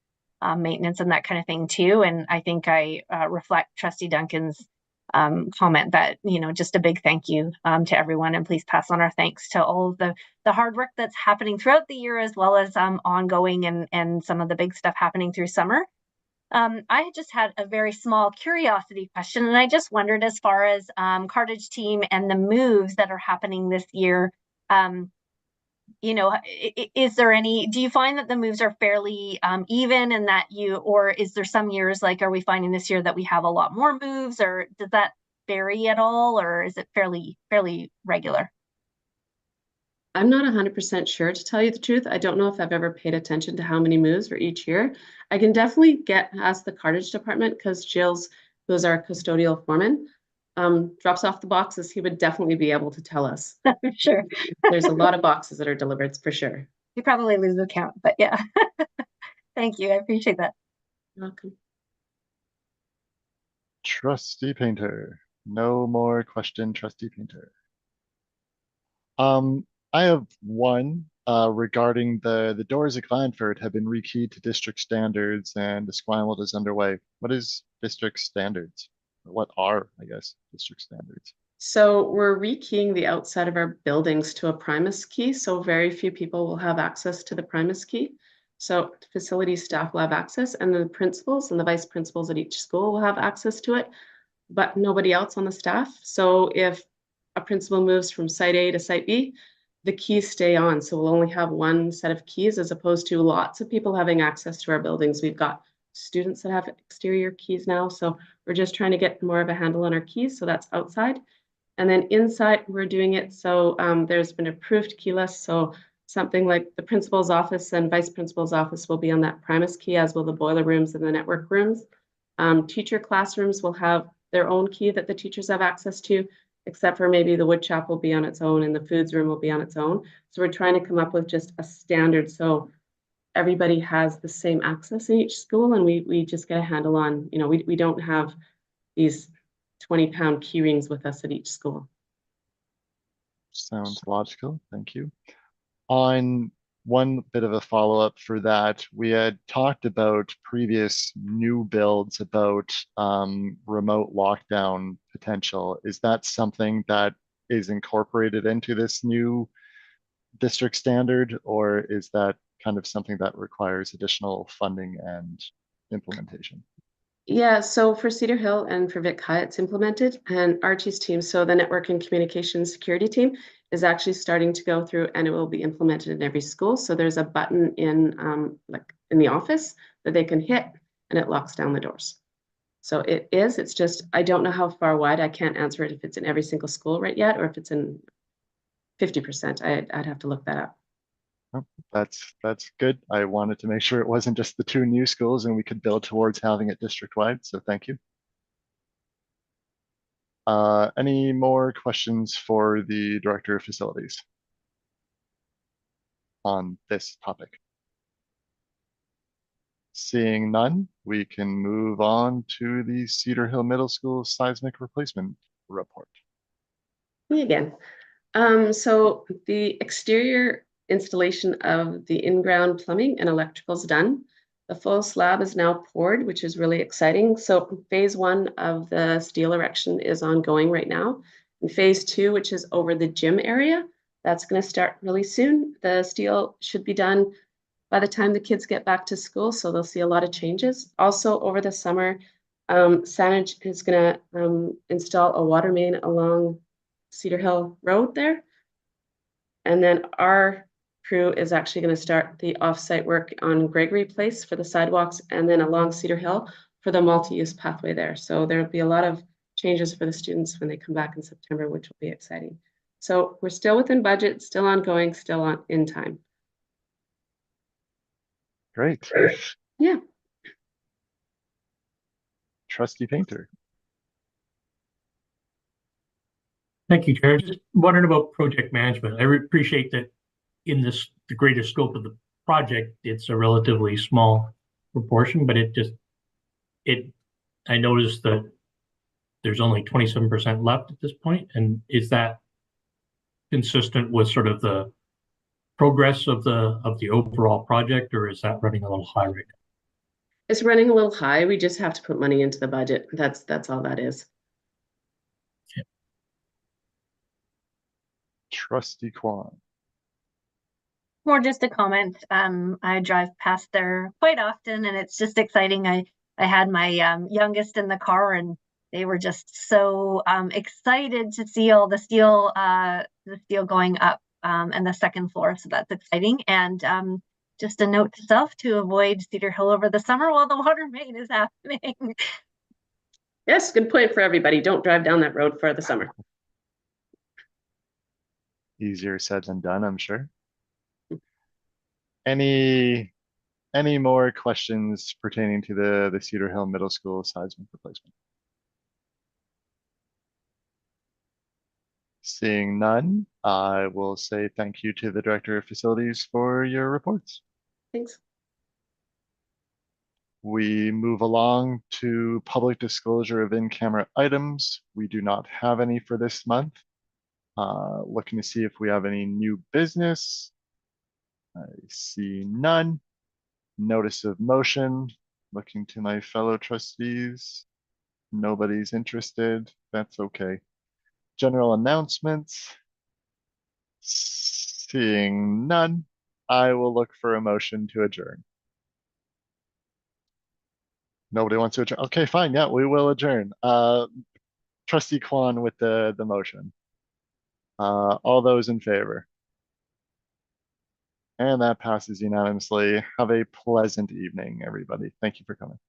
S13: maintenance and that kind of thing too. And I think I reflect Trustee Duncan's comment that, you know, just a big thank you to everyone, and please pass on our thanks to all of the hard work that's happening throughout the year, as well as ongoing and some of the big stuff happening through summer. I just had a very small curiosity question, and I just wondered, as far as Cartage team and the moves that are happening this year, is there any, do you find that the moves are fairly even, and that or is there some years, like, are we finding this year that we have a lot more moves, or does that vary at all, or is it fairly regular?
S18: I'm not 100% sure, to tell you the truth. I don't know if I've ever paid attention to how many moves for each year. I can definitely ask the cartage department, because Jill's, who's our custodial foreman, drops off the boxes. He would definitely be able to tell us.
S13: Sure.
S18: There's a lot of boxes that are delivered, for sure.
S13: You probably lose the count, but yeah. Thank you. I appreciate that.
S18: You're welcome.
S1: Trustee Painter. No more question, Trustee Painter. I have one regarding the doors at Glanford have been rekeyed to district standards and the Esquimalt is underway. What is district standards? What are, I guess, district standards?
S18: So we're rekeying the outside of our buildings to a Primus key. So very few people will have access to the Primus key. So facility staff will have access, and the principals and the vice principals at each school will have access to it, but nobody else on the staff. So if a principal moves from site A to site B, the keys stay on. So we'll only have one set of keys, as opposed to lots of people having access to our buildings. We've got students that have exterior keys now. So we're just trying to get more of a handle on our keys. So that's outside. And then inside, we're doing it so there's been approved key list. So something like the principal's office and vice principal's office will be on that Primus key, as will the boiler rooms and the network rooms. Teacher classrooms will have their own key that the teachers have access to, except for maybe the wood shop will be on its own and the foods room will be on its own. So we're trying to come up with just a standard so everybody has the same access in each school, and we just get a handle on, we don't have these 20-pound key rings with us at each school.
S1: Sounds logical. Thank you. On one bit of a follow-up for that, we had talked about previous new builds about remote lockdown potential. Is that something that is incorporated into this new district standard, or is that kind of something that requires additional funding and implementation?
S18: Yeah, so for Cedar Hill and for Vic High, it's implemented, and Archie's team, so the network and communication security team, is actually starting to go through, and it will be implemented in every school. So there's a button in like in the office that they can hit, and it locks down the doors. So it's just, I don't know how far wide. I can't answer it if it's in every single school right yet, or if it's in 50%. I'd have to look that up.
S1: Oh, that's good. I wanted to make sure it wasn't just the 2 new schools and we could build towards having it district-wide, so thank you. Any more questions for the Director of Facilities on this topic? Seeing none, we can move on to the Cedar Hill Middle School seismic replacement report.
S18: Me again. So the exterior installation of the in-ground plumbing and electrical is done. The full slab is now poured, which is really exciting. So phase 1 of the steel erection is ongoing right now. And phase 2, which is over the gym area, that's going to start really soon. The steel should be done by the time the kids get back to school, so they'll see a lot of changes. Also, over the summer, Sanage is going to install a water main along Cedar Hill Road there. And then our crew is actually going to start the off-site work on Gregory Place for the sidewalks, and then along Cedar Hill for the multi-use pathway there. So there'll be a lot of changes for the students when they come back in September, which will be exciting. So we're still within budget, still ongoing, still in time.
S1: Great.
S18: Yeah.
S1: Trustee Painter.
S9: Thank you, Chair. Just wondering about project management. I appreciate that in the greater scope of the project, it's a relatively small proportion, but I noticed that there's only 27% left at this point. And is that consistent with sort of the progress of the overall project, or is that running a little high right now?
S18: It's running a little high. We just have to put money into the budget. That's all that is.
S9: Okay.
S1: Trustee Kwan.
S13: More just a comment. I drive past there quite often, and it's just exciting. I had my youngest in the car, and they were just so excited to see all the steel going up and the second floor. So that's exciting. And just a note to self to avoid Cedar Hill over the summer while the water main is happening.
S18: Yes, good point for everybody. Don't drive down that road for the summer.
S1: Easier said than done, I'm sure. Any more questions pertaining to the Cedar Hill Middle School seismic replacement? Seeing none, I will say thank you to the Director of Facilities for your reports.
S18: Thanks.
S1: We move along to public disclosure of in-camera items. We do not have any for this month. Looking to see if we have any new business. I see none. Notice of motion. Looking to my fellow trustees. Nobody's interested. That's okay. General announcements. Seeing none, I will look for a motion to adjourn. Nobody wants to adjourn. Okay, fine. Yeah, we will adjourn. Trustee Kwan with the motion. All those in favor? And that passes unanimously. Have a pleasant evening, everybody. Thank you for coming.